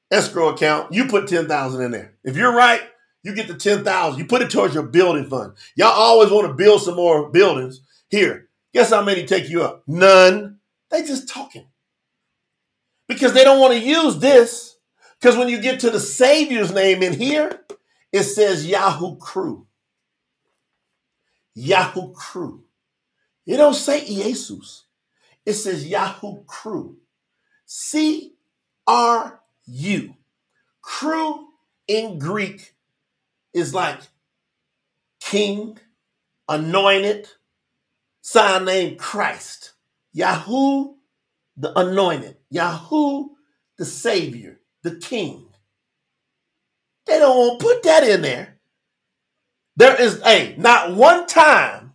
escrow account. You put 10,000 in there. If you're right, you get the 10,000. You put it towards your building fund. Y'all always want to build some more buildings. Here, guess how many take you up? None. They just talking. Because they don't want to use this. Because when you get to the Savior's name in here, it says YAHUAH. YAHUAH. It don't say Jesus. It says YAHUAH. C-R-U. Crew in Greek is like king, anointed, sign named Christ. YAHUAH, the anointed. YAHUAH, the Savior, the King. They don't want to put that in there. There is not one time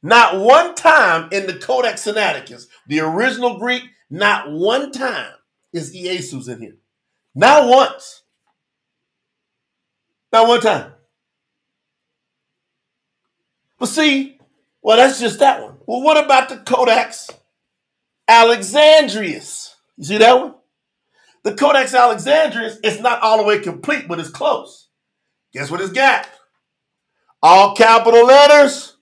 in the Codex Sinaiticus, the original Greek, not one time is Jesus in here. Not once. Not one time. But see, well, that's just that one. Well, what about the Codex Alexandrinus? You see that one? The Codex Alexandrinus is not all the way complete, but it's close. Guess what it's got? All capital letters,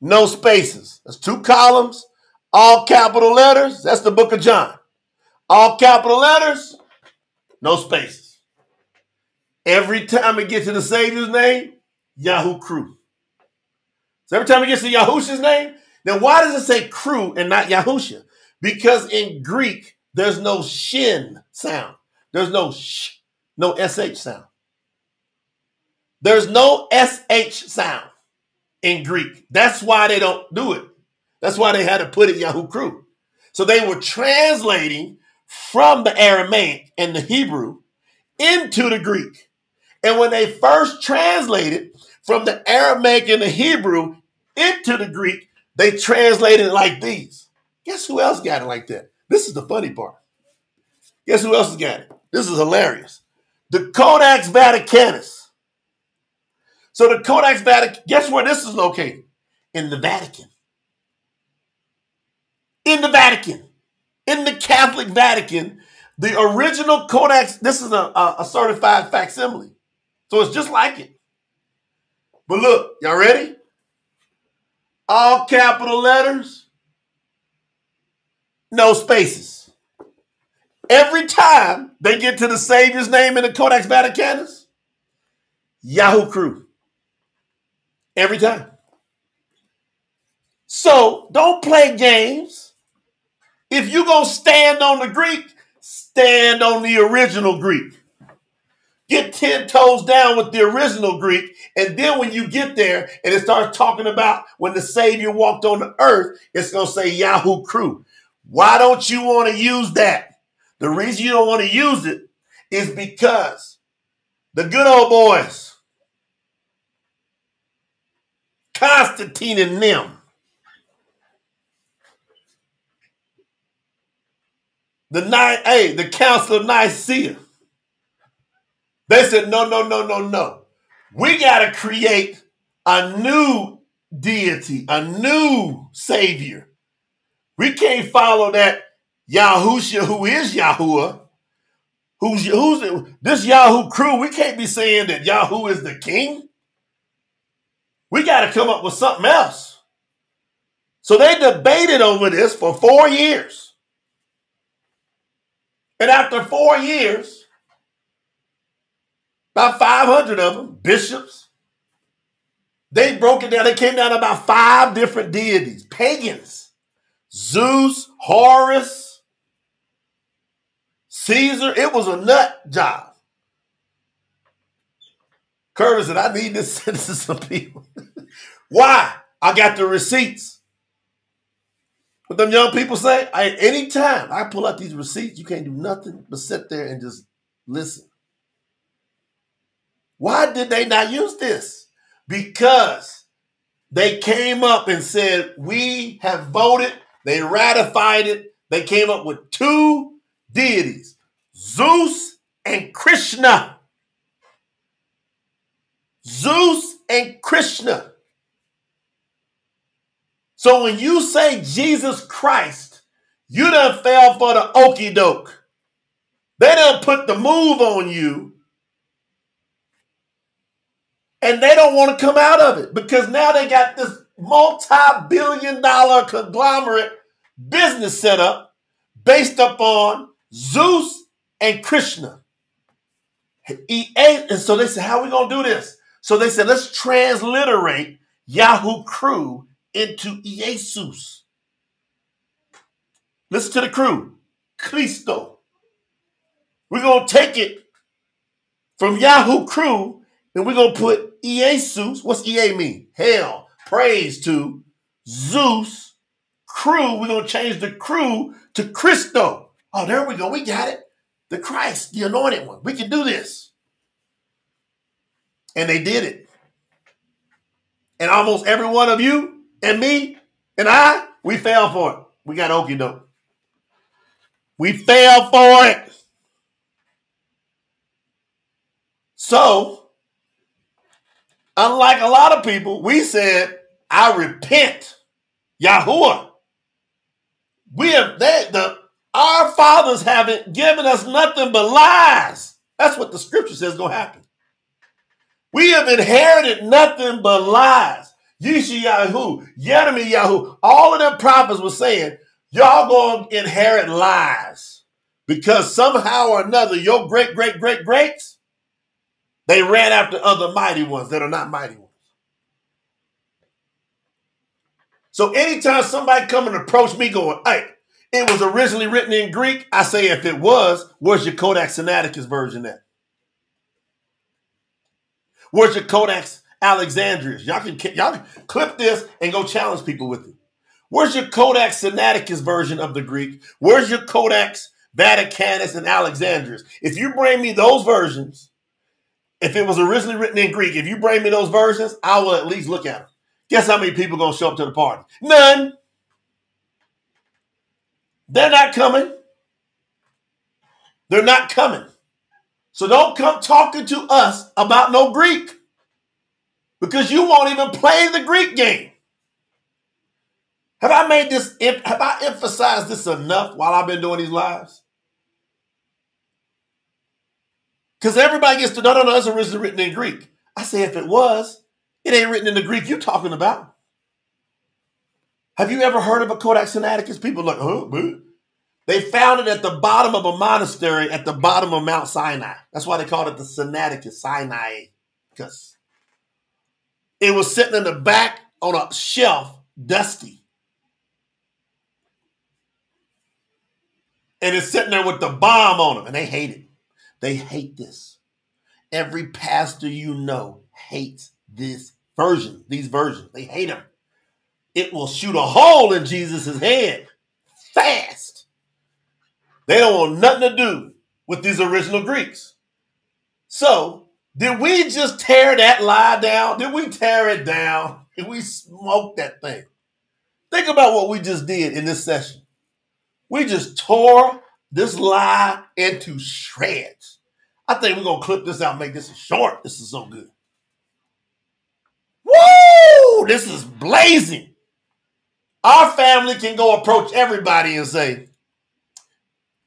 no spaces. That's 2 columns. All capital letters. That's the book of John. All capital letters, no spaces. Every time it gets to the Savior's name, YAHUAH. So every time it gets to Yahushua's name, then why does it say crew and not Yahusha? Because in Greek, there's no shin sound. There's no sh, no sh sound. There's no sh sound in Greek. That's why they don't do it. That's why they had to put it YAHUAH. So they were translating from the Aramaic and the Hebrew into the Greek. And when they first translated from the Aramaic and the Hebrew into the Greek, they translated it like these. Guess who else got it like that? This is the funny part. Guess who else has got it? This is hilarious. The Codex Vaticanus. So the Codex Vaticanus, guess where this is located? In the Vatican. In the Vatican. In the Catholic Vatican, the original Codex, this is a certified facsimile. So it's just like it. But look, y'all ready? All capital letters, no spaces. Every time they get to the Savior's name in the Codex Vaticanus, YAHUAH. Every time. So don't play games. If you're going to stand on the Greek, stand on the original Greek. Get 10 toes down with the original Greek. And then when you get there and it starts talking about when the Savior walked on the earth, it's going to say YAHUAH. Why don't you want to use that? The reason you don't want to use it is because the good old boys, Constantine and them, the Council of Nicaea, they said, no. We got to create a new deity, a new Savior. We can't follow that Yahusha, who is YAHUAH, who's this YAHUAH. We can't be saying that YAHUAH is the king. We got to come up with something else. So they debated over this for 4 years. And after 4 years, about 500 of them, bishops, they broke it down. They came down to about 5 different deities, pagans, Zeus, Horus, Caesar. It was a nut job. Curtis said, I need to send this to some people. Why? I got the receipts. What them young people say? Anytime I pull out these receipts, you can't do nothing but sit there and just listen. Why did they not use this? Because they came up and said, we have voted. They ratified it. They came up with two deities, Zeus and Krishna. Zeus and Krishna. So when you say Jesus Christ, you done fell for the okie doke. They done put the move on you. And they don't want to come out of it because now they got this multi-billion-dollar conglomerate business set up based upon Zeus and Krishna. And so they said, how are we going to do this? So they said, let's transliterate Yahoo crew into Jesus. Listen to the crew. Cristo. We're going to take it from Yahoo crew and we're going to put Jesus. What's EA mean? Hell. Praise to Zeus. Crew. We're going to change the crew to Christo. Oh, there we go. We got it. The Christ, the anointed one. We can do this. And they did it. And almost every one of you and me and I, we fell for it. We got okie doke. We fell for it. So, unlike a lot of people, we said, I repent. YAHUAH. Our fathers haven't given us nothing but lies. That's what the scripture says is going to happen. We have inherited nothing but lies. Yeshayahu, Yeremi Yahu, all of them prophets were saying, y'all going to inherit lies. Because somehow or another, your greats, they ran after other mighty ones that are not mighty ones. So anytime somebody come and approach me going, hey, it was originally written in Greek, I say if it was, where's your Codex Sinaiticus version at? Where's your Codex Alexandrius? Y'all can clip this and go challenge people with it. Where's your Codex Sinaiticus version of the Greek? Where's your Codex Vaticanus and Alexandrius? If you bring me those versions, if it was originally written in Greek, if you bring me those versions, I will at least look at them. Guess how many people are going to show up to the party? None. They're not coming. They're not coming. So don't come talking to us about no Greek because you won't even play the Greek game. Have I emphasized this enough while I've been doing these lives? Because everybody gets to, no, it's originally written in Greek. I say if it was, it ain't written in the Greek you're talking about. Have you ever heard of a Codex Sinaiticus? People are like, huh? They found it at the bottom of a monastery at the bottom of Mount Sinai. That's why they called it the Sinaiticus, Sinai. Because it was sitting in the back on a shelf, dusty. And it's sitting there with the bomb on them. And they hate it. They hate this. Every pastor you know hates this version, these versions. They hate them. It will shoot a hole in Jesus' head fast. They don't want nothing to do with these original Greeks. So, did we just tear that lie down? Did we tear it down? Did we smoke that thing? Think about what we just did in this session. We just tore this lie into shreds. I think we're going to clip this out and make this short. This is so good. Woo! This is blazing. Our family can go approach everybody and say,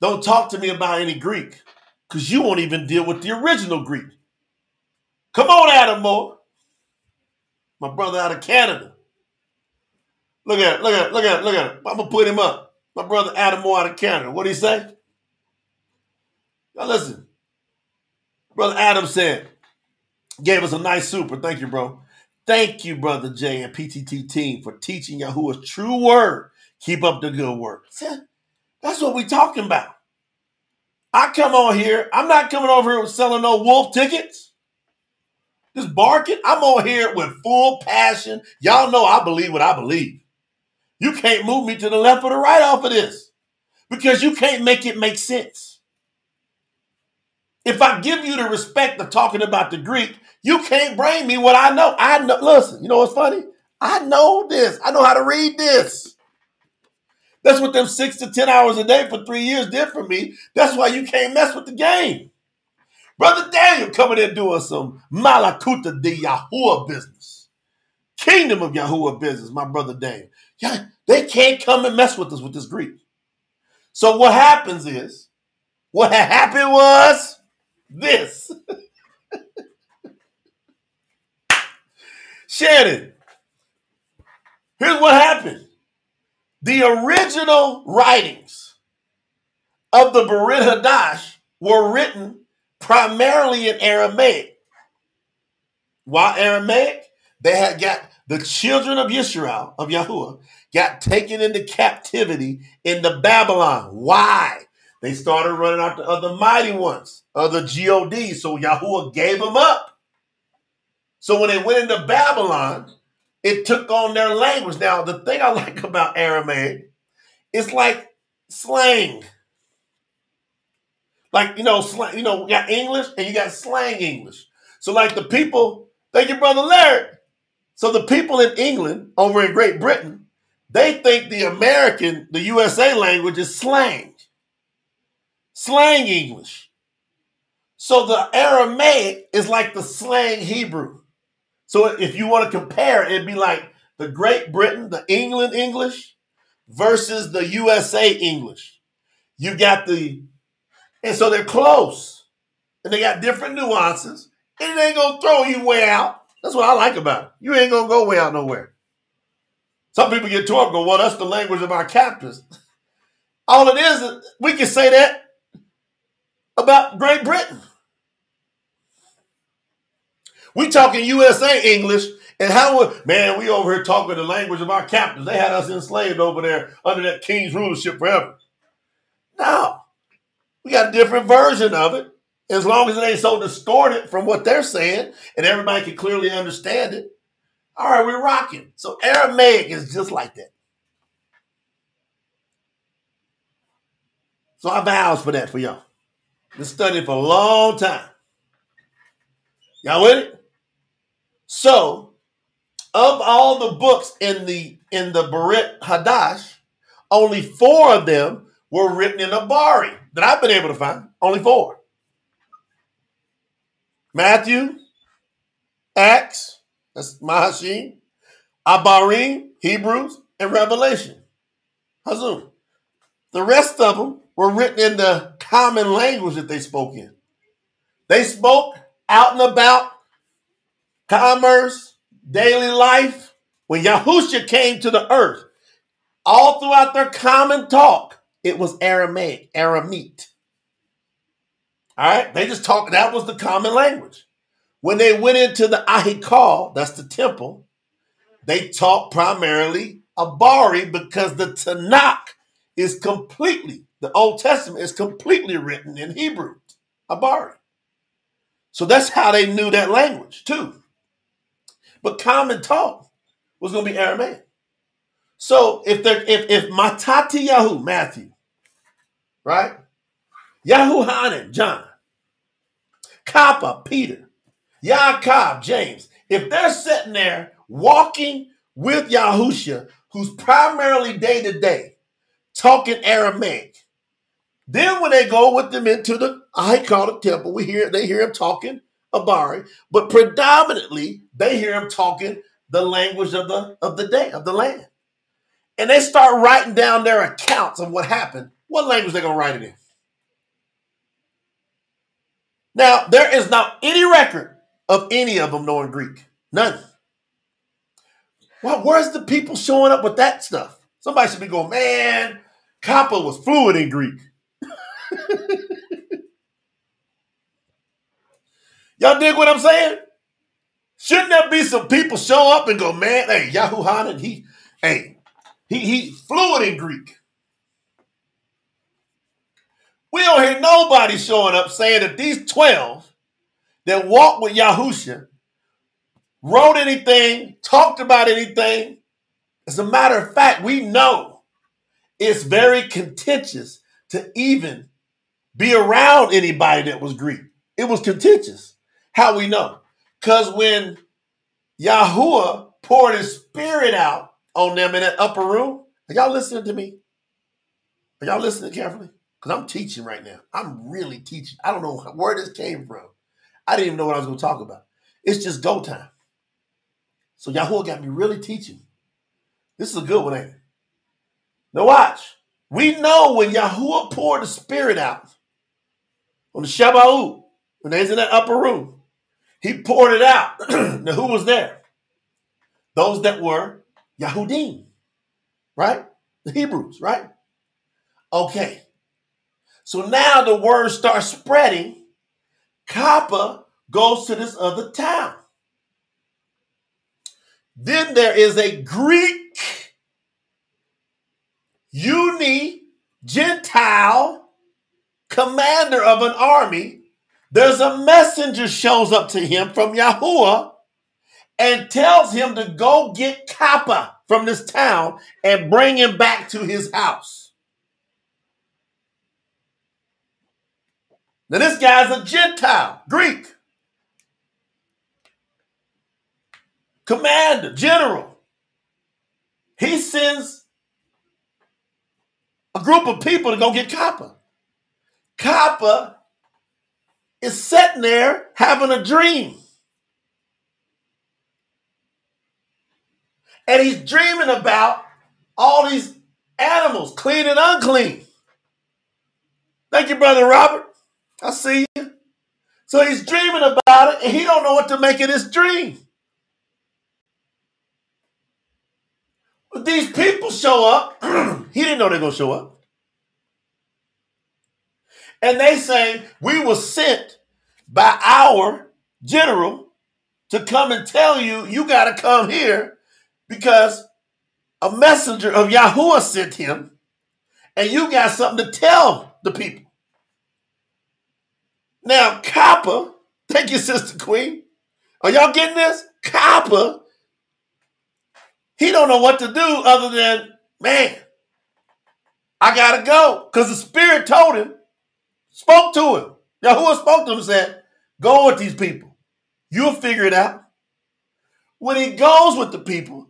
don't talk to me about any Greek because you won't even deal with the original Greek. Come on, Adam Moore. My brother out of Canada. Look at it. I'm going to put him up. My brother Adam Moore out of Canada. What did he say? Now listen. Brother Adam said, gave us a nice super. Thank you, bro. Thank you, Brother Jay and PTT team for teaching Yahuwah's true word. Keep up the good work. That's what we talking about. I come on here. I'm not coming over here selling no wolf tickets. Just barking. I'm on here with full passion. Y'all know I believe what I believe. You can't move me to the left or the right off of this because you can't make it make sense. If I give you the respect of talking about the Greek, you can't bring me what I know. I know. Listen, you know what's funny? I know this. I know how to read this. That's what them 6 to 10 hours a day for 3 years did for me. That's why you can't mess with the game. Brother Daniel coming in doing some malakuta-The YAHUAH business. Kingdom of YAHUAH business, my brother Daniel. Yeah, they can't come and mess with us with this Greek. So what happens is, what had happened was this. Shannon, here's what happened. The original writings of the Bariyt Hadash were written primarily in Aramaic. Why Aramaic? They had got the children of Israel, of YAHUAH, got taken into captivity into Babylon. Why? They started running after other mighty ones, other gods. So YAHUAH gave them up. So when they went into Babylon, it took on their language. Now, the thing I like about Aramaic, it's like slang. Like, slang, you got English and you got slang English. So like the people, thank you, Brother Larry. So the people in England, over in Great Britain, they think the USA language is slang. Slang English. So the Aramaic is like the slang Hebrew. So if you want to compare, it'd be like the Great Britain, the England English versus the USA English. You got and so they're close. And they got different nuances. And it ain't going to throw you way out. That's what I like about it. You ain't going to go way out nowhere. Some people get tore up and go, well, that's the language of our captors. All it is, we can say that about Great Britain. We talking USA English, and we over here talking the language of our captors. They had us enslaved over there under that king's rulership forever. No. We got a different version of it. As long as it ain't so distorted from what they're saying, and everybody can clearly understand it. All right, we're rocking. So Aramaic is just like that. So I vows for that for y'all. Been studying for a long time. Y'all with it? So, of all the books in the Bariyt Hadash, only 4 of them were written in Abari that I've been able to find. Only 4. Matthew, Acts, that's Mahashim, Abarim, Hebrews, and Revelation. Hazum. The rest of them were written in the common language that they spoke in. They spoke out and about, commerce, daily life. When Yahushua came to the earth, all throughout their common talk, it was Aramaic, Aramite. All right? They just talked, that was the common language. When they went into the Ahikal, that's the temple, they talked primarily Abari because the Tanakh is completely, the Old Testament is completely written in Hebrew, Abari. So that's how they knew that language too. But common talk was going to be Aramaic. So if Matati Yahu, Matthew, right? Yahuhanan, John, Kappa, Peter, Yaakov, James, if they're sitting there walking with Yahushua, who's primarily day to day talking Aramaic, then when they go with them into the Ahikal temple, they hear him talking Abari, but predominantly they hear him talking the language of the day, of the land. And they start writing down their accounts of what happened. What language they going to write it in? Now, there is not any record of any of them knowing Greek. None. Well, where's the people showing up with that stuff? Somebody should be going, man, Kappa was fluent in Greek. Y'all dig what I'm saying? Shouldn't there be some people show up and go, man, hey, Yahuhanan, he fluent in Greek. We don't hear nobody showing up saying that these 12 that walk with Yahushua, wrote anything, talked about anything. As a matter of fact, we know it's very contentious to even be around anybody that was Greek. It was contentious. How we know? Because when YAHUAH poured his spirit out on them in that upper room, are y'all listening to me? Are y'all listening carefully? Because I'm teaching right now. I'm really teaching. I don't know where this came from. I didn't even know what I was going to talk about. It's just go time. So YAHUAH got me really teaching. This is a good one, ain't it? Now watch. We know when YAHUAH poured the spirit out on the Shabbat, when they was in that upper room, he poured it out. Now who was there? Those that were Yahudim, right? The Hebrews, right? Okay. So now the word starts spreading. Kappa goes to this other town. Then there is a Greek Gentile commander of an army. There's a messenger shows up to him from YAHUAH and tells him to go get Kappa from this town and bring him back to his house. Now this guy's a Gentile, Greek. Commander, general. He sends a group of people to go get Kappa. Kappa is sitting there having a dream. And he's dreaming about all these animals, clean and unclean. Thank you, Brother Robert. I see you. So he's dreaming about it, and he don't know what to make of this dream. But these people show up. He didn't know they were going to show up. And they say, we were sent by our general to come and tell you, you got to come here because a messenger of YAHUAH sent him, and you got something to tell the people. Now, Kappa, thank you, Sister Queen. Are y'all getting this? Kappa, he don't know what to do other than, man, I got to go. Because the Spirit told him, spoke to him. YAHUAH spoke to him and said, go with these people. You'll figure it out. When he goes with the people,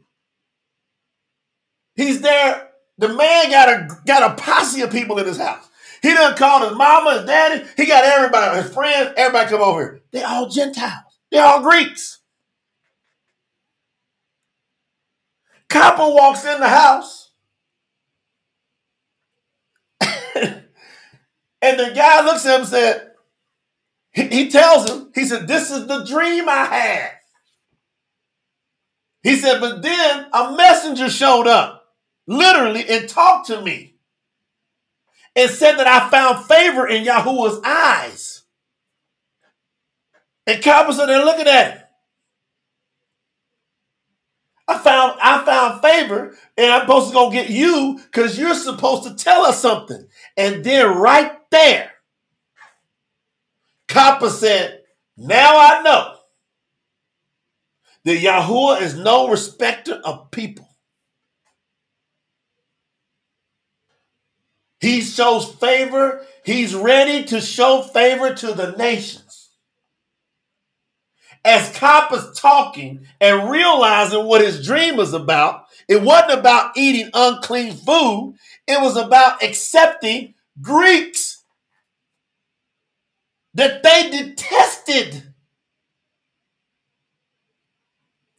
he's there. The man got a posse of people in his house. He done called his mama, his daddy. He got everybody, his friends, everybody come over here. They're all Gentiles. They're all Greeks. Kappa walks in the house. And the guy looks at him and said, he tells him, he said, this is the dream I had. He said, but then a messenger showed up, literally, and talked to me and said that I found favor in YAHUAH's eyes. And Kappa said, they're looking at it. I found favor, and I'm supposed to go get you because you're supposed to tell us something. And then right there, Kappa said, now I know that YAHUAH is no respecter of people. He shows favor. He's ready to show favor to the nations. As Kappa's talking and realizing what his dream was about, it wasn't about eating unclean food. It was about accepting Greeks that they detested.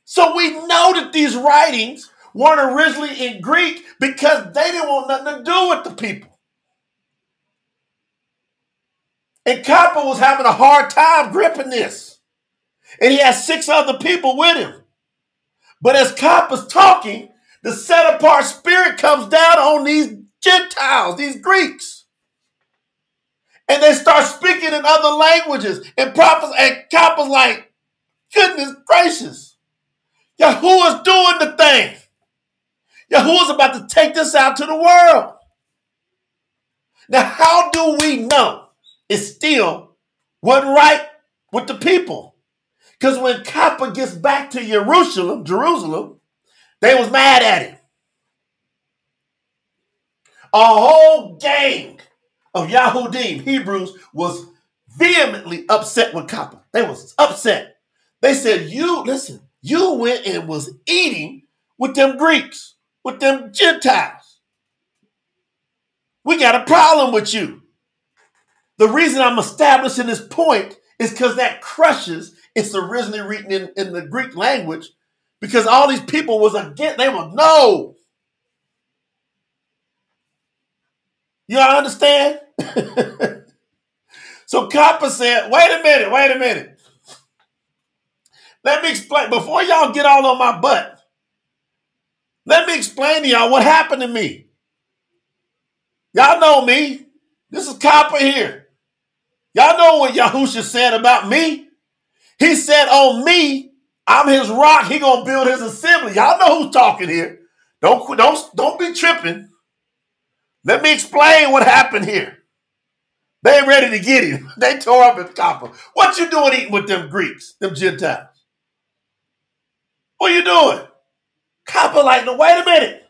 So we know that these writings weren't originally in Greek because they didn't want nothing to do with the people. And Kappa was having a hard time gripping this. And he has 6 other people with him. But as Kappa's talking, the set-apart spirit comes down on these Gentiles, these Greeks. And they start speaking in other languages. And Kappa's like, goodness gracious. YAHUAH's doing the thing. YAHUAH's about to take this out to the world. Now, how do we know it still wasn't right with the people? Because when Kappa gets back to Jerusalem, they was mad at him. A whole gang of Yahudim, Hebrews, was vehemently upset with Kappa. They was upset. They said, you went and was eating with them Greeks, with them Gentiles. We got a problem with you. The reason I'm establishing this point is because that crushes, it's originally written in the Greek language, because all these people was against, they were no. You all understand? So Kappa said, wait a minute. Let me explain, before y'all get all on my butt, let me explain to y'all what happened to me. Y'all know me. This is Kappa here. Y'all know what Yahushua said about me. He said on me, I'm his rock. He gonna build his assembly. Y'all know who's talking here. Don't be tripping. Let me explain what happened here. They ain't ready to get him. They tore up his Kappa. What you doing eating with them Greeks, them Gentiles? What you doing? Kappa like, no, wait a minute.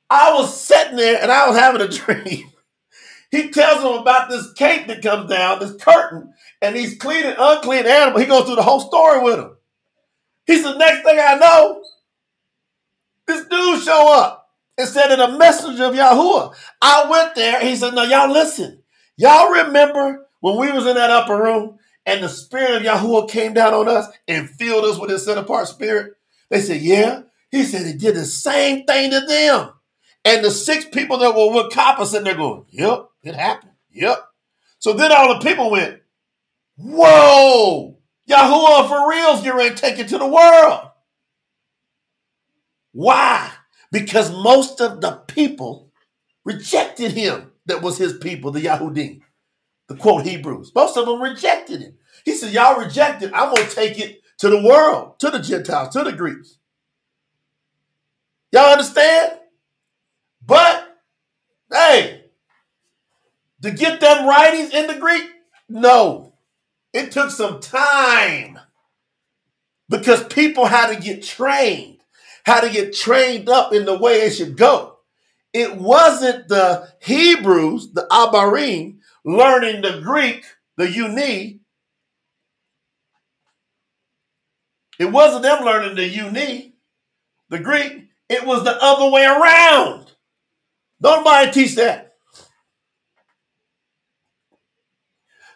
I was sitting there and I was having a dream. He tells them about this cape that comes down, this curtain, and these clean and unclean animals. He goes through the whole story with them. He said, next thing I know, this dude show up and said that a messenger of YAHUAH. I went there. He said, no, y'all listen. Y'all remember when we was in that upper room and the spirit of YAHUAH came down on us and filled us with his set apart spirit? They said, yeah. He said he did the same thing to them. And the 6 people that were with Kappa sitting there going, yep, it happened. Yep. So then all the people went, whoa, YAHUAH for reals, you're ready to take it to the world. Why? Because most of the people rejected him that was his people, the Yahudim, the quote Hebrews. Most of them rejected him. He said, y'all rejected, I'm going to take it to the world, to the Gentiles, to the Greeks. Y'all understand? But, hey, to get them writings in the Greek, no. It took some time because people had to get trained up in the way it should go. It wasn't the Hebrews, the Abarim, learning the Greek, the Uni. It wasn't them learning the Uni, the Greek. It was the other way around. Nobody teach that.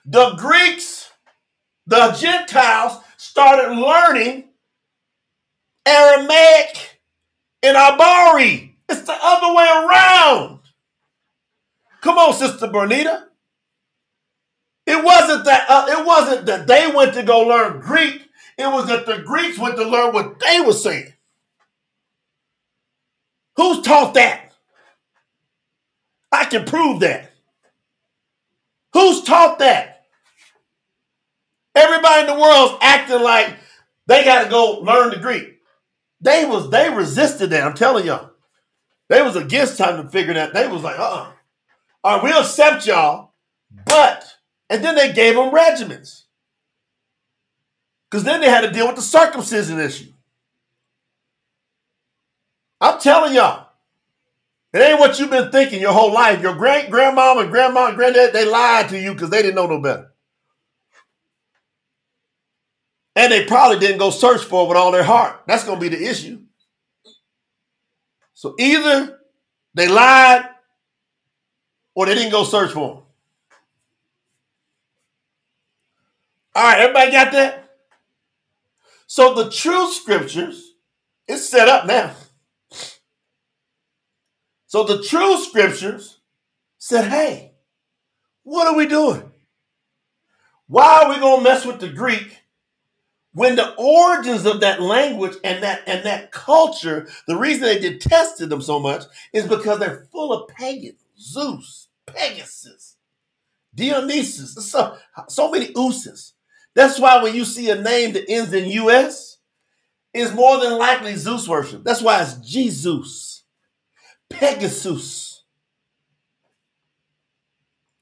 The Greeks, the Gentiles, started learning Aramaic and Abari. It's the other way around. Come on, Sister Bernita. It wasn't that they went to go learn Greek. It was that the Greeks went to learn what they were saying. Who's taught that? I can prove that. Who's taught that? Everybody in the world's acting like they got to go learn the Greek. They resisted that. I'm telling y'all. They was against time to figure that. They was like, all right, we'll accept y'all, and then they gave them regiments. Because then they had to deal with the circumcision issue. I'm telling y'all. It ain't what you've been thinking your whole life. Your grandmama and grandma and granddad, they lied to you because they didn't know no better. And they probably didn't go search for it with all their heart. That's going to be the issue. So either they lied or they didn't go search for them. All right, everybody got that? So the Truth Scriptures is set up now. So the Truth Scriptures said, hey, what are we doing? Why are we going to mess with the Greek when the origins of that language and that culture, the reason they detested them so much is because they're full of pagans. Zeus, Pegasus, Dionysus, so many uses. That's why when you see a name that ends in US, it's more than likely Zeus worship. That's why it's Jesus. Pegasus.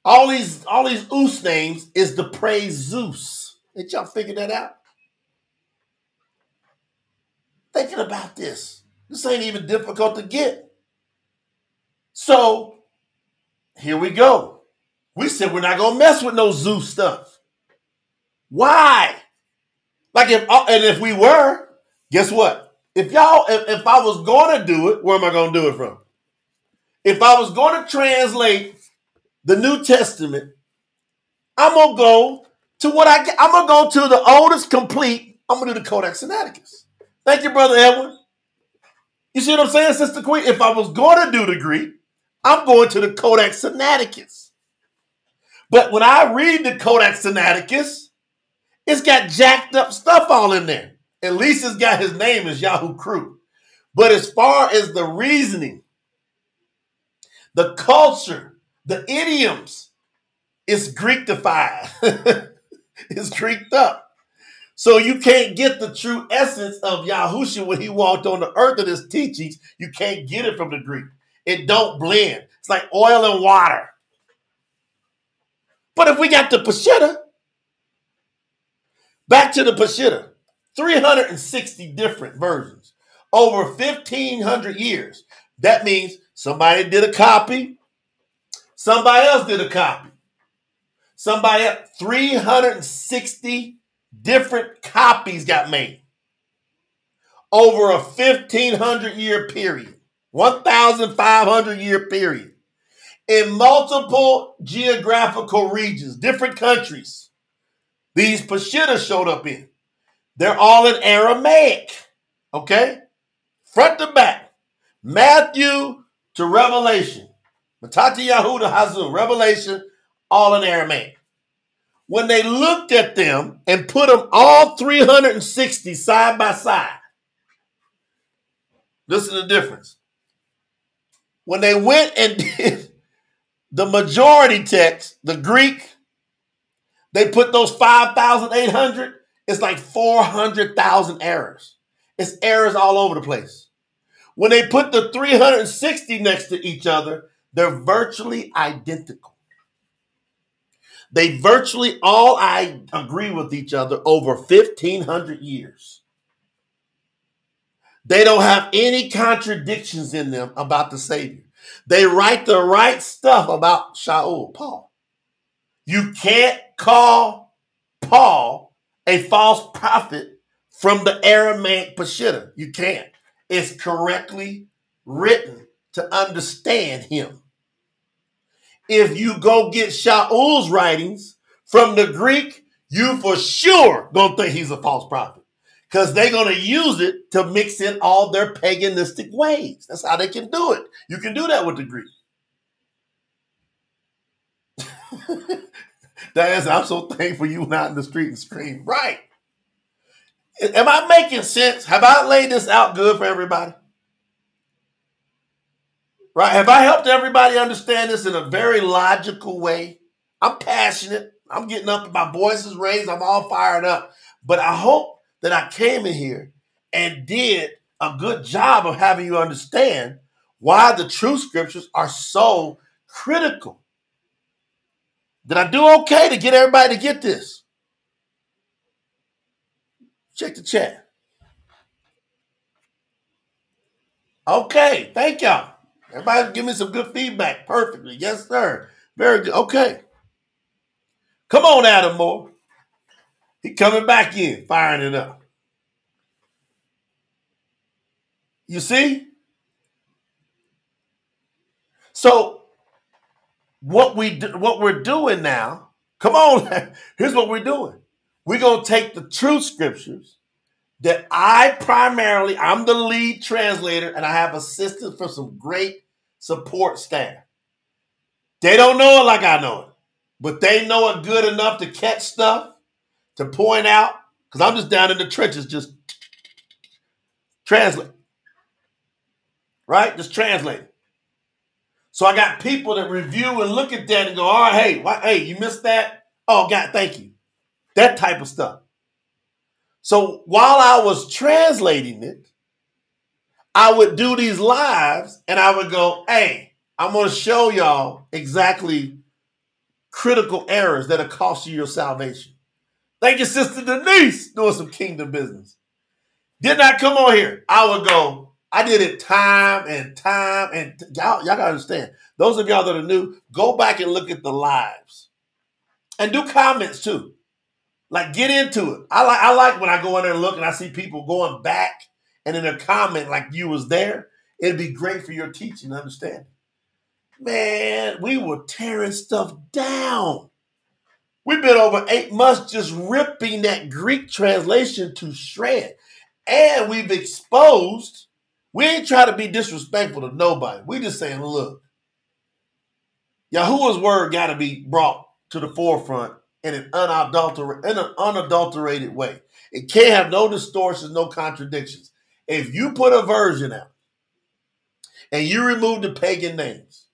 All these Us names is to praise Zeus. Ain't y'all figured that out? Thinking about this. This ain't even difficult to get. So here we go. We said we're not going to mess with no Zeus stuff. Why? Like if we were, guess what? If I was going to do it, where am I going to do it from? If I was going to translate the New Testament, I'm going to go to I'm going to go to the oldest complete. I'm going to do the Codex Sinaiticus. Thank you, Brother Edwin. You see what I'm saying, Sister Queen? If I was going to do the Greek, I'm going to the Codex Sinaiticus. But when I read the Codex Sinaiticus, it's got jacked up stuff all in there. At least it's got his name as YAHUAH Crew. But as far as the reasoning, the culture, the idioms, it's Greekified. It's Greeked up. So you can't get the true essence of Yahushua when he walked on the earth of his teachings. You can't get it from the Greek. It don't blend. It's like oil and water. But if we got the Peshitta, back to the Peshitta, 360 different versions, over 1,500 years. That means somebody did a copy, somebody else did a copy. Somebody else, 360 different copies got made over a 1,500 year period, 1,500 year period, in multiple geographical regions, different countries. These Peshittas showed up in. They're all in Aramaic, okay? Front to back, Matthew to Revelation, Matati Yahudah Hazum, Revelation, all in Aramaic. When they looked at them and put them all 360 side by side, listen to the difference. When they went and did the majority text, the Greek, they put those 5,800, it's like 400,000 errors. It's errors all over the place. When they put the 360 next to each other, they're virtually identical. They virtually all agree with each other over 1,500 years. They don't have any contradictions in them about the Savior. They write the right stuff about Shaul, Paul. You can't call Paul a false prophet from the Aramaic Peshitta. You can't. It's correctly written to understand him. If you go get Shaul's writings from the Greek, you for sure gonna think he's a false prophet, because they're gonna use it to mix in all their paganistic ways. That's how they can do it. You can do that with the Greek. I'm so thankful you not in the street and scream. Right. Am I making sense? Have I laid this out good for everybody? Right? Have I helped everybody understand this in a very logical way? I'm passionate. I'm getting up, my voice is raised. I'm all fired up. But I hope that I came in here and did a good job of having you understand why the Truth Scriptures are so critical. Did I do okay to get everybody to get this? Check the chat. Okay, thank y'all. Everybody give me some good feedback. Perfectly. Yes, sir. Very good. Okay. Come on, Adam Moore. He coming back in, firing it up. You see? So what we're doing now, come on, here's what we're doing. We're going to take the Truth Scriptures that I'm the lead translator, and I have assistance from some great support staff. They don't know it like I know it, but they know it good enough to catch stuff, to point out, because I'm just down in the trenches, just translate. Right? Just translate. So I got people that review and look at that and go, all right, hey, you missed that? Oh, God, thank you. That type of stuff. So while I was translating it, I would do these lives and I would go, hey, I'm going to show y'all exactly critical errors that'll cost you your salvation. Thank you, Sister Denise, doing some kingdom business. Did not come on here. I would go. I did it time and time. And y'all got to understand. Those of y'all that are new, go back and look at the lives. And do comments too. Like, get into it. I like when I go in there and look and I see people going back and in a comment like you was there. It'd be great for your teaching and understanding. Man, we were tearing stuff down. We've been over 8 months just ripping that Greek translation to shred. And we've exposed, we ain't trying to be disrespectful to nobody. We just saying, look, YAHUAH's word got to be brought to the forefront in an unadulterated way. It can't have no distortions, no contradictions. If you put a version out and you remove the pagan names,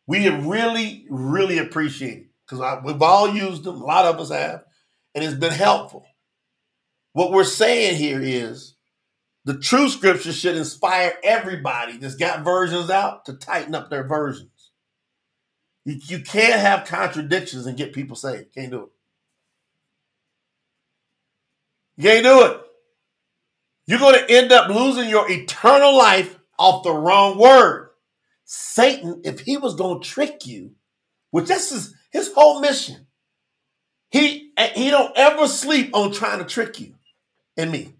we really, really appreciate it because we've all used them. A lot of us have, and it's been helpful. What we're saying here is the Truth Scriptures should inspire everybody that's got versions out to tighten up their versions. You can't have contradictions and get people saved. Can't do it. You can't do it. You're going to end up losing your eternal life off the wrong word. Satan, if he was going to trick you, which this is his whole mission, he don't ever sleep on trying to trick you and me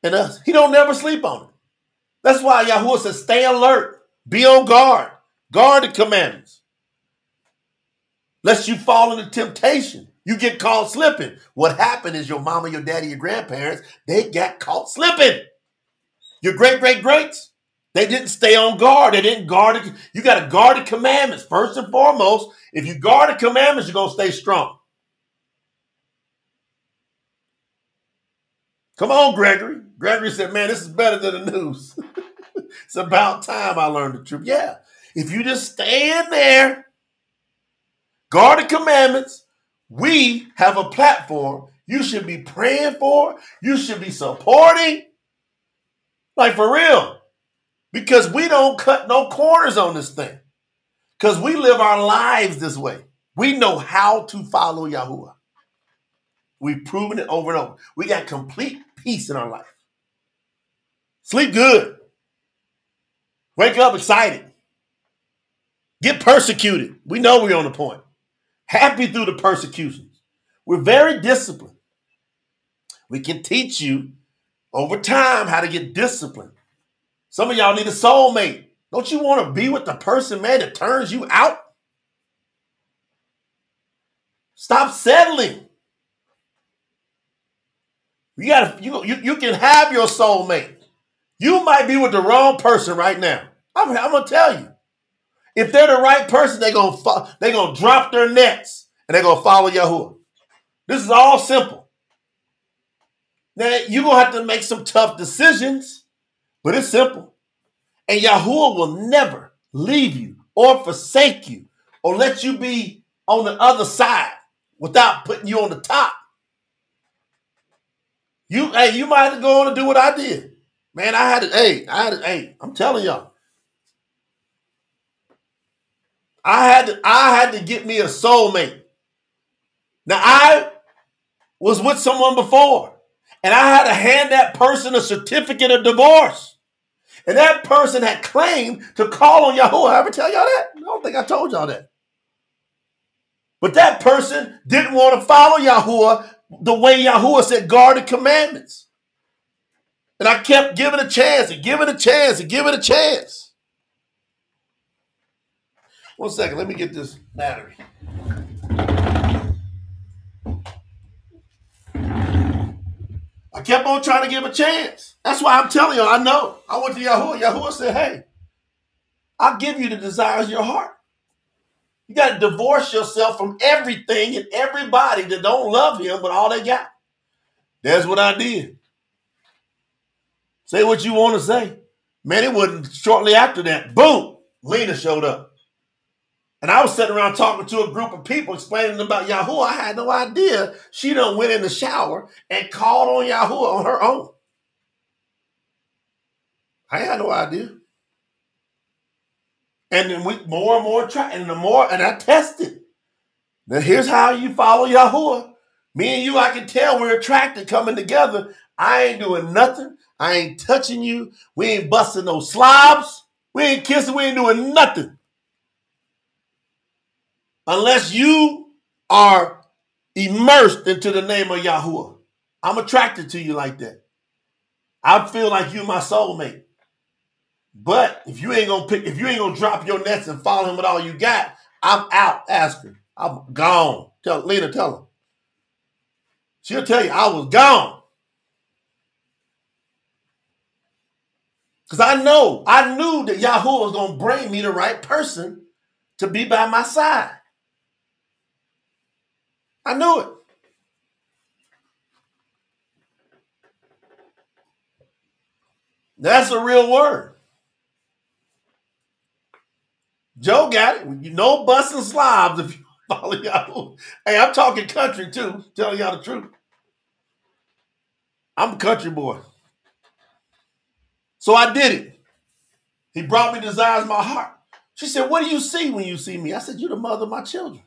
and us. He don't never sleep on it. That's why YAHUAH says, stay alert, be on guard, guard the commandments, lest you fall into temptation. You get caught slipping. What happened is your mama, your daddy, your grandparents, they got caught slipping. Your great-great-greats, they didn't stay on guard. They didn't guard it. You got to guard the commandments. First and foremost, if you guard the commandments, you're going to stay strong. Come on, Gregory. Gregory said, man, this is better than the news. It's about time I learned the truth. Yeah. If you just stay in there, guard the commandments, we have a platform you should be praying for. You should be supporting. Like, for real. Because we don't cut no corners on this thing. Because we live our lives this way. We know how to follow YAHUAH. We've proven it over and over. We got complete peace in our life. Sleep good. Wake up excited. Get persecuted. We know we're on the point. Happy through the persecutions. We're very disciplined. We can teach you over time how to get disciplined. Some of y'all need a soulmate. Don't you want to be with the person, man, that turns you out? Stop settling. You can have your soulmate. You might be with the wrong person right now. I'm going to tell you. If they're the right person, they're going to drop their nets and they're going to follow YAHUAH. This is all simple. Now, you're going to have to make some tough decisions, but it's simple. And YAHUAH will never leave you or forsake you or let you be on the other side without putting you on the top. You might have to go on and do what I did. Man, I'm telling y'all. I had to get me a soulmate. Now, I was with someone before, and I had to hand that person a certificate of divorce. And that person had claimed to call on YAHUAH. I ever tell y'all that? I don't think I told y'all that. But that person didn't want to follow YAHUAH the way YAHUAH said, guard the commandments. And I kept giving a chance and giving a chance and giving a chance. 1 second, let me get this battery. I kept on trying to give a chance. That's why I'm telling you, I know. I went to YAHUAH. YAHUAH said, hey, I'll give you the desires of your heart. You got to divorce yourself from everything and everybody that don't love him, but all they got. That's what I did. Say what you want to say. Man, it wasn't shortly after that. Boom, Lena showed up. And I was sitting around talking to a group of people explaining about YAHUAH. I had no idea she done went in the shower and called on YAHUAH on her own. I had no idea. And then we more and more try, and I tested. Now here's how you follow YAHUAH. Me and you, I can tell we're attracted coming together. I ain't doing nothing. I ain't touching you. We ain't busting no slobs. We ain't kissing. We ain't doing nothing. Unless you are immersed into the name of YAHUAH. I'm attracted to you like that. I feel like you're my soulmate. But if you ain't gonna drop your nets and follow him with all you got, I'm out. Ask her. I'm gone. Tell her. She'll tell you I was gone. Because I knew that YAHUAH was gonna bring me the right person to be by my side. I knew it. That's a real word. Joe got it. You know, busting slobs if you follow YAHUAH. Hey, I'm talking country too, telling y'all the truth. I'm a country boy. So I did it. He brought me desires of my heart. She said, what do you see when you see me? I said, you're the mother of my children.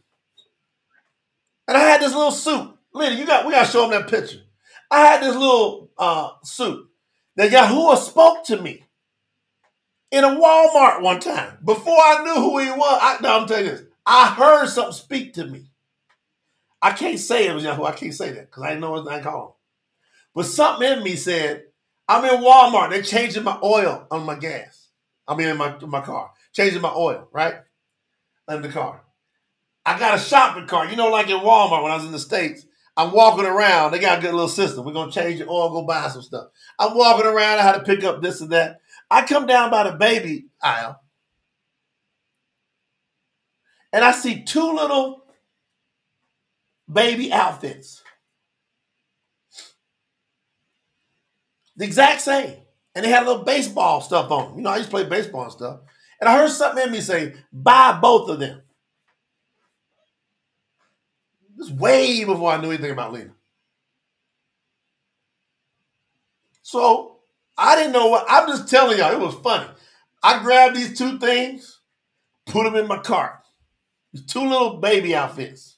And I had this little suit. Lady, we got to show them that picture. I had this little suit. Now, YAHUAH spoke to me in a Walmart one time. Before I knew who he was, I'm telling you this. I heard something speak to me. I can't say it was YAHUAH. I can't say that because I didn't know his name called. But something in me said, I'm in Walmart. They're changing my oil on my gas. I mean, in my car. Changing my oil, right? In the car. I got a shopping cart. You know, like in Walmart when I was in the States, I'm walking around. They got a good little system. We're going to change your oil, go buy some stuff. I'm walking around. I had to pick up this and that. I come down by the baby aisle, and I see two little baby outfits. The exact same. And they had a little baseball stuff on them. You know, I used to play baseball and stuff. And I heard something in me say, buy both of them. This was way before I knew anything about Lena. So I didn't know what, I'm just telling y'all, it was funny. I grabbed these two things, put them in my cart. These two little baby outfits.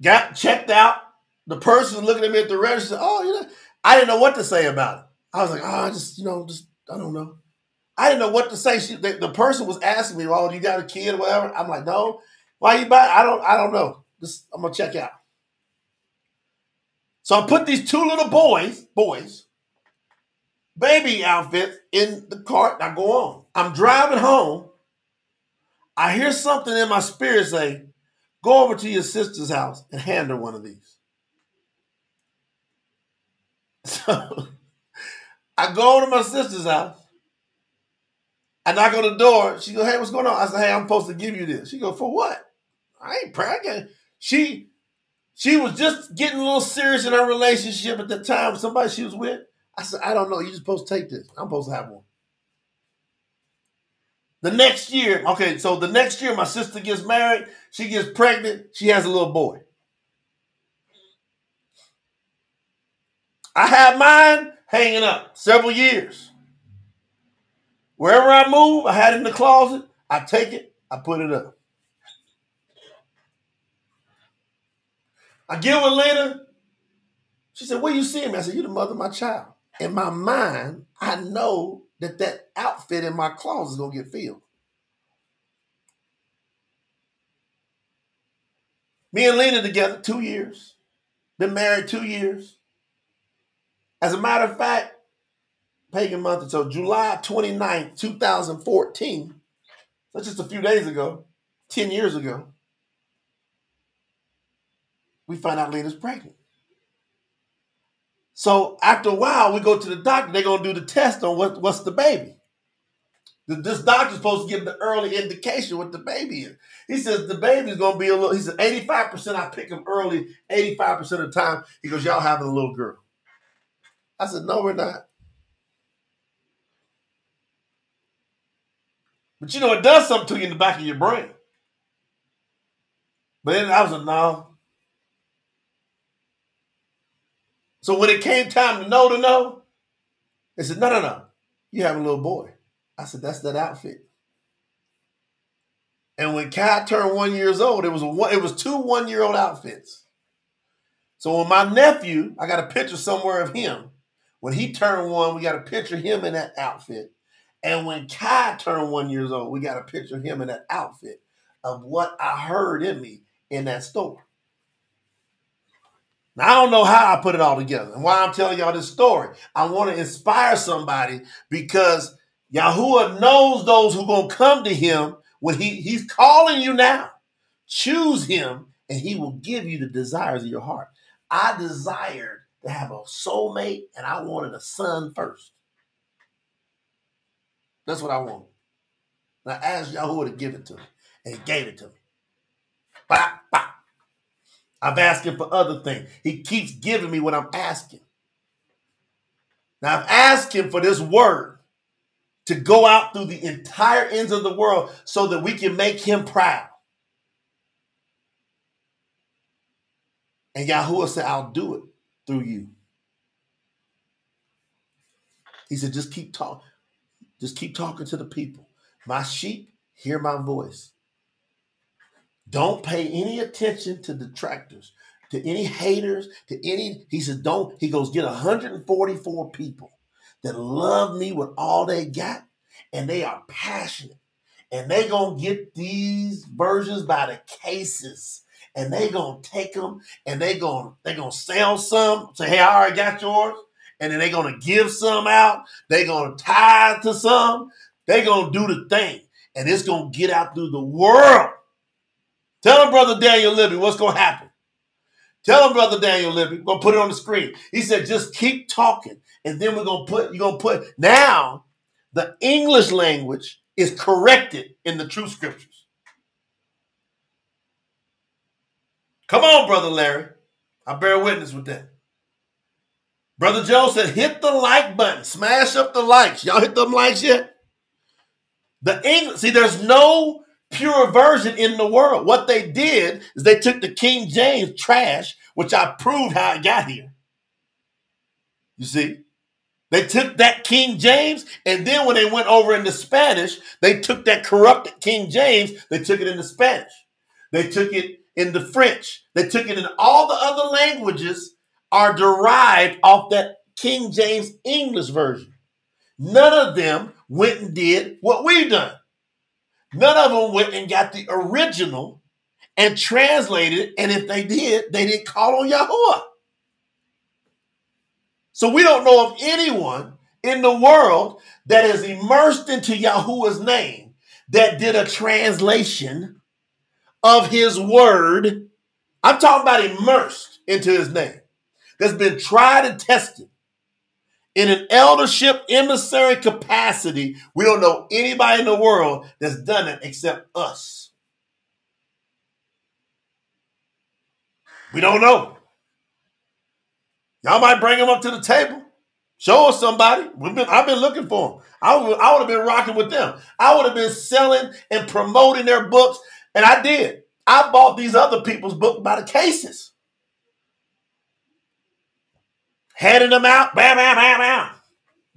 Got checked out. The person looking at me at the register, I didn't know what to say about it. I was like, I don't know. I didn't know what to say. The person was asking me, you got a kid or whatever? I'm like, no. Why you buy? I don't know. I'm going to check out. So I put these two little boys, baby outfits in the cart. And I go on. I'm driving home. I hear something in my spirit say, go over to your sister's house and hand her one of these. So I go to my sister's house. I knock on the door. She goes, hey, what's going on? I said, hey, I'm supposed to give you this. She goes, for what? I ain't pregnant. She was just getting a little serious in her relationship at the time with somebody she was with. I said, I don't know. You're just supposed to take this. I'm supposed to have one. The next year, my sister gets married. She gets pregnant. She has a little boy. I have mine hanging up several years. Wherever I move, I had it in the closet. I take it. I put it up. I get with Lena. She said, where you seeing me? I said, you're the mother of my child. In my mind, I know that outfit in my closet is going to get filled. Me and Lena together 2 years. Been married 2 years. As a matter of fact, pagan month, so July 29th, 2014, that's just a few days ago, 10 years ago, we find out Lena's pregnant. So after a while, we go to the doctor. They're going to do the test on what's the baby. This doctor's supposed to give the early indication what the baby is. He says the baby's going to be he said 85% I pick him early, 85% of the time. He goes, y'all having a little girl. I said, no, we're not. But it does something to you in the back of your brain. But then I was like, no. So when it came time to know, they said, no. You have a little boy. I said, that's that outfit. And when Kai turned 1 year old, it was two 1-year-old outfits. So when my nephew, I got a picture somewhere of him. When he turned 1, we got a picture of him in that outfit. And when Kai turned 1 year old, we got a picture of him in that outfit of what I heard in me in that store. Now, I don't know how I put it all together and why I'm telling y'all this story. I want to inspire somebody because YAHUAH knows those who are going to come to him when he's calling you now. Choose him and he will give you the desires of your heart. I desired to have a soulmate and I wanted a son first. That's what I wanted. And I asked YAHUAH to give it to me and he gave it to me. Bah, bah. I've asked him for other things. He keeps giving me what I'm asking. Now, I've asked him for this word to go out through the entire ends of the world so that we can make him proud. And YAHUAH said, I'll do it through you. He said, just keep talking. Just keep talking to the people. My sheep hear my voice. Don't pay any attention to detractors, to any haters, to any, he said, don't, he goes, get 144 people that love me with all they got, and they are passionate. And they going to get these versions by the cases. And they going to take them, and they going to sell some, say, hey, I already got yours. And then they going to give some out. They going to tithe to some. They going to do the thing. And it's going to get out through the world. Tell him, Brother Daniel Libby, what's going to happen. Tell him, Brother Daniel Libby, we're going to put it on the screen. He said, just keep talking. And then you're going to put, now the English language is corrected in the Truth Scriptures. Come on, Brother Larry. I bear witness with that. Brother Joe said, hit the like button. Smash up the likes. Y'all hit them likes yet? The English, see, there's no pure version in the world. What they did is they took the King James trash, which I proved how it got here. You see? They took that King James, and then when they went over into Spanish, they took that corrupted King James, they took it into Spanish. They took it into French. They took it in all the other languages are derived off that King James English version. None of them went and did what we've done. None of them went and got the original and translated it. And if they did, they didn't call on YAHUAH. So we don't know of anyone in the world that is immersed into YAHUAH's name that did a translation of his word. I'm talking about immersed into his name. That's been tried and tested. In an eldership emissary capacity, we don't know anybody in the world that's done it except us. We don't know. Y'all might bring them up to the table. Show us somebody. I've been looking for them. I would have been rocking with them. I would have been selling and promoting their books, and I did. I bought these other people's books by the cases. Handing them out, bam, bam, bam, bam.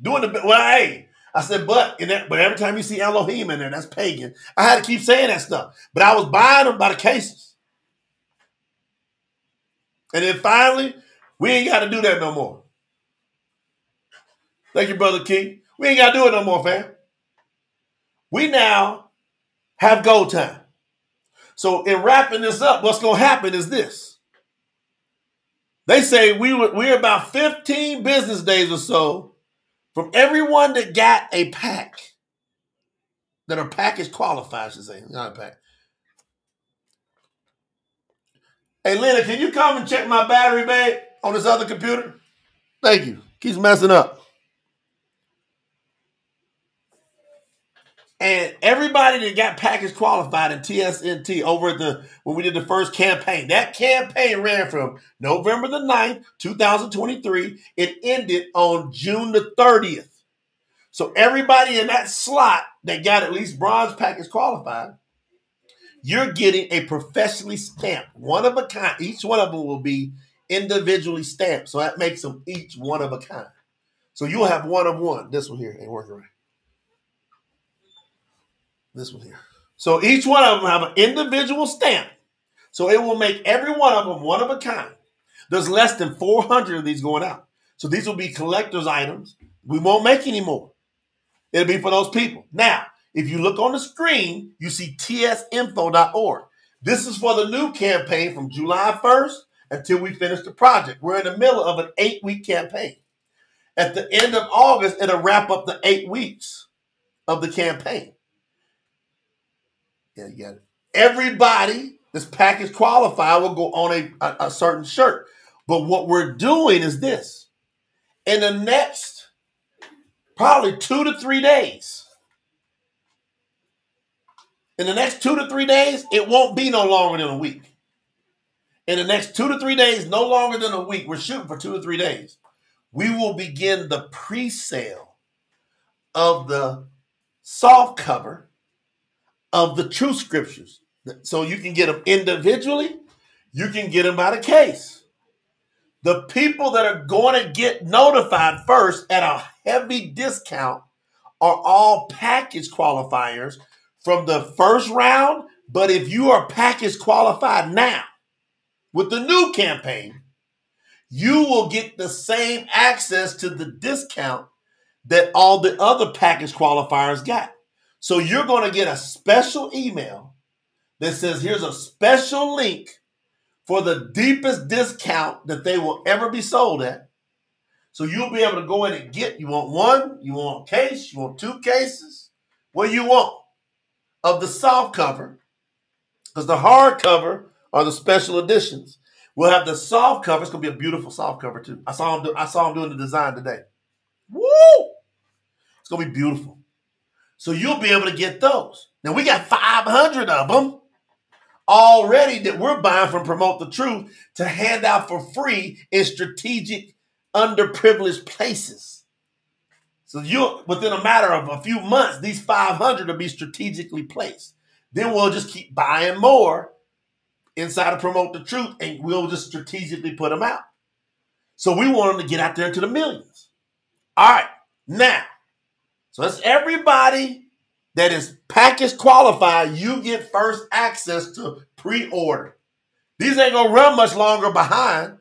Doing the, well, hey, I said, but every time you see Elohim in there, that's pagan. I had to keep saying that stuff. But I was buying them by the cases. And then finally, we ain't got to do that no more. Thank you, Brother Key. We ain't got to do it no more, fam. We now have go time. So in wrapping this up, what's going to happen is this. They say we're about 15 business days or so from everyone that got a pack, that are package qualified, I should say, not a pack. Hey, Lena, can you come and check my battery, babe, on this other computer? Thank you. Keeps messing up. And everybody that got package qualified in TSNT over at when we did the first campaign, that campaign ran from November the 9th, 2023. It ended on June the 30th. So everybody in that slot that got at least bronze package qualified, you're getting a professionally stamped, one of a kind. Each one of them will be individually stamped. So that makes them each one of a kind. So you'll have one of one. This one here ain't working right. This one here. So each one of them have an individual stamp. So it will make every one of them one of a kind. There's less than 400 of these going out. So these will be collector's items. We won't make any more. It'll be for those people. Now, if you look on the screen, you see tsinfo.org. This is for the new campaign from July 1st until we finish the project. We're in the middle of an 8-week campaign. At the end of August, it'll wrap up the 8 weeks of the campaign. Yeah, you got it. Everybody that's package qualified will go on a certain shirt. But what we're doing is this. In the next probably 2 to 3 days, it won't be no longer than a week. In the next 2 to 3 days, no longer than a week, we're shooting for 2 to 3 days, we will begin the pre-sale of the soft cover of the Truth Scriptures. So you can get them individually, you can get them by the case. The people that are going to get notified first at a heavy discount are all package qualifiers from the first round. But if you are package qualified now with the new campaign, you will get the same access to the discount that all the other package qualifiers got. So you're going to get a special email that says, here's a special link for the deepest discount that they will ever be sold at. So you'll be able to go in and get, you want one, you want a case, you want 2 cases, what you want of the soft cover, because the hard cover are the special editions. We'll have the soft cover. It's going to be a beautiful soft cover too. I saw him doing the design today. Woo! It's going to be beautiful. So you'll be able to get those. Now we got 500 of them already that we're buying from Promote the Truth to hand out for free in strategic, underprivileged places. So within a matter of a few months, these 500 will be strategically placed. Then we'll just keep buying more inside of Promote the Truth, and we'll just strategically put them out. So we want them to get out there into the millions. All right, now, so that's everybody that is package qualified. You get first access to pre-order. These ain't going to run much longer behind.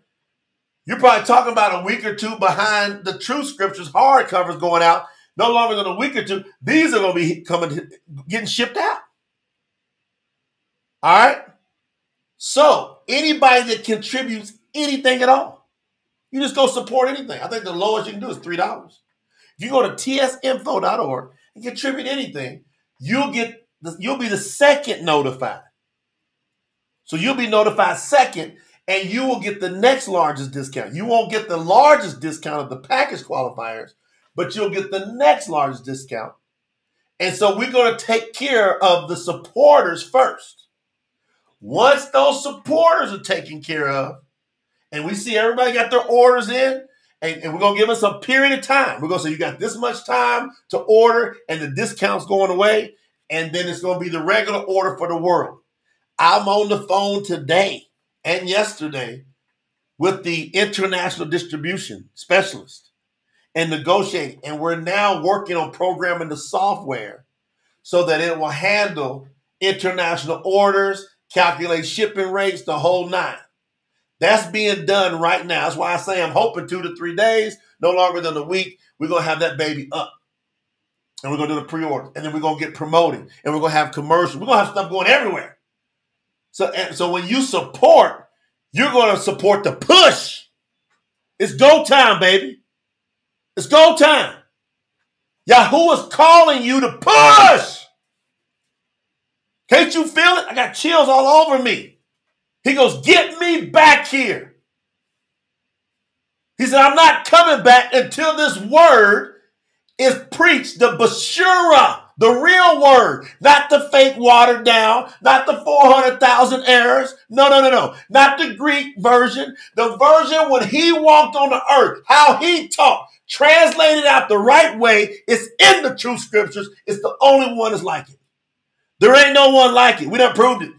You're probably talking about a week or 2 behind the Truth Scriptures hardcovers going out. No longer than a week or 2. These are going to be getting shipped out. All right? So anybody that contributes anything at all, you just go support anything. I think the lowest you can do is $3. If you go to tsinfo.org and contribute anything, you'll be the second notified. So you'll be notified second, and you will get the next largest discount. You won't get the largest discount of the package qualifiers, but you'll get the next largest discount. And so we're going to take care of the supporters first. Once those supporters are taken care of, and we see everybody got their orders in, and we're going to give us a period of time. We're going to say you got this much time to order, and the discount's going away, and then it's going to be the regular order for the world. I'm on the phone today and yesterday with the international distribution specialist and negotiating, and we're now working on programming the software so that it will handle international orders, calculate shipping rates, the whole 9. That's being done right now. That's why I say I'm hoping 2 to 3 days, no longer than a week, we're going to have that baby up. And we're going to do the pre-order. And then we're going to get promoting. And we're going to have commercials. We're going to have stuff going everywhere. So when you support, you're going to support the push. It's go time, baby. It's go time. YAHUAH is calling you to push. Can't you feel it? I got chills all over me. He goes, get me back here. He said, I'm not coming back until this word is preached, the Bashura, the real word, not the fake watered down, not the 400,000 errors. No. Not the Greek version. The version when he walked on the earth, how he talked, translated out the right way. It's in the Truth Scriptures. It's the only one that's like it. There ain't no one like it. We done proved it.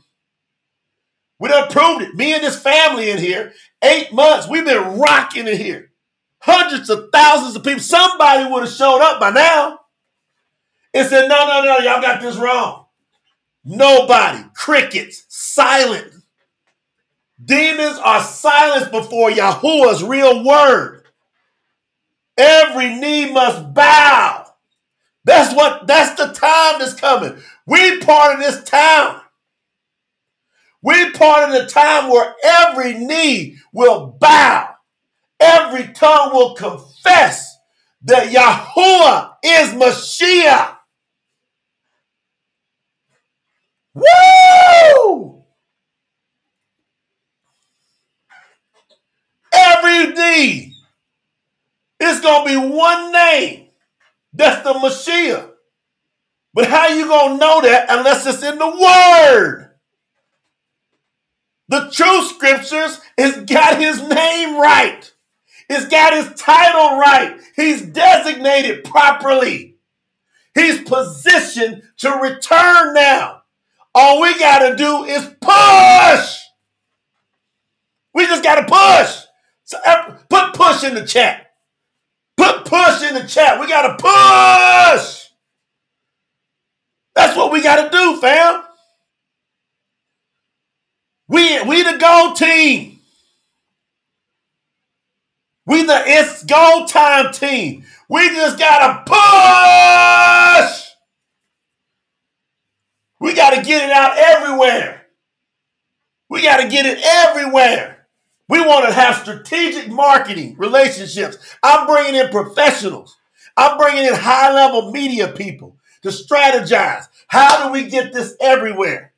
We done proved it. Me and this family in here, 8 months, we've been rocking in here. Hundreds of thousands of people. Somebody would have showed up by now and said, no, y'all got this wrong. Nobody. Crickets. Silent. Demons are silenced before YAHUAH's real word. Every knee must bow. That's the time that's coming. We part of this time. We part of the time where every knee will bow. Every tongue will confess that YAHUAH is Mashiach. Woo! Every knee. It's going to be one name. That's the Mashiach. But how you going to know that unless it's in the Word? The Truth Scriptures has got his name right. It's got his title right. He's designated properly. He's positioned to return now. All we got to do is push. We just got to push. So put push in the chat. Put push in the chat. We got to push. That's what we got to do, fam. We the gold team. We the It's Go Time team. We just got to push. We got to get it out everywhere. We got to get it everywhere. We want to have strategic marketing relationships. I'm bringing in professionals. I'm bringing in high-level media people to strategize. How do we get this everywhere?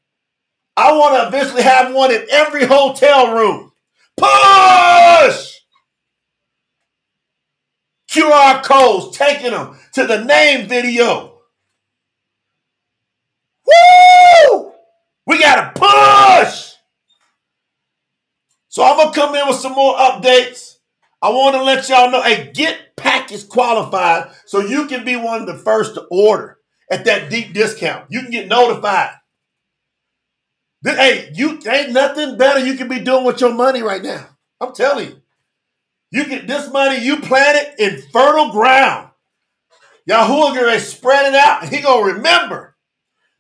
I want to eventually have one in every hotel room. Push! QR codes, taking them to the name video. Woo! We got to push! So I'm going to come in with some more updates. I want to let y'all know, hey, get package qualified so you can be one of the first to order at that deep discount. You can get notified. Hey, you ain't nothing better you can be doing with your money right now. I'm telling you. You get this money, you plant it in fertile ground. YAHUAH gonna spread it out, and he gonna remember.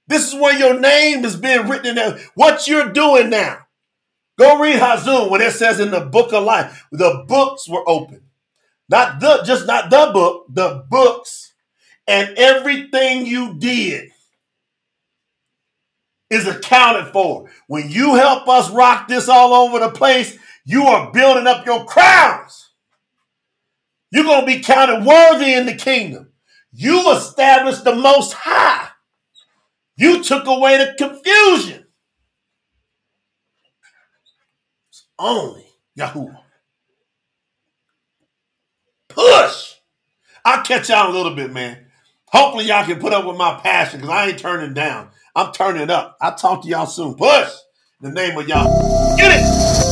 This is where your name is being written in there. What you're doing now. Go read Hazum when it says in the book of life, the books were open. Not the book, the books. And everything you did is accounted for. When you help us rock this all over the place, you are building up your crowns. You're going to be counted worthy in the kingdom. You established the Most High. You took away the confusion. Only YAHUAH. Push. I'll catch y'all in a little bit, man. Hopefully y'all can put up with my passion because I ain't turning down. I'm turning it up. I'll talk to y'all soon. Push. In the name of y'all. Get it.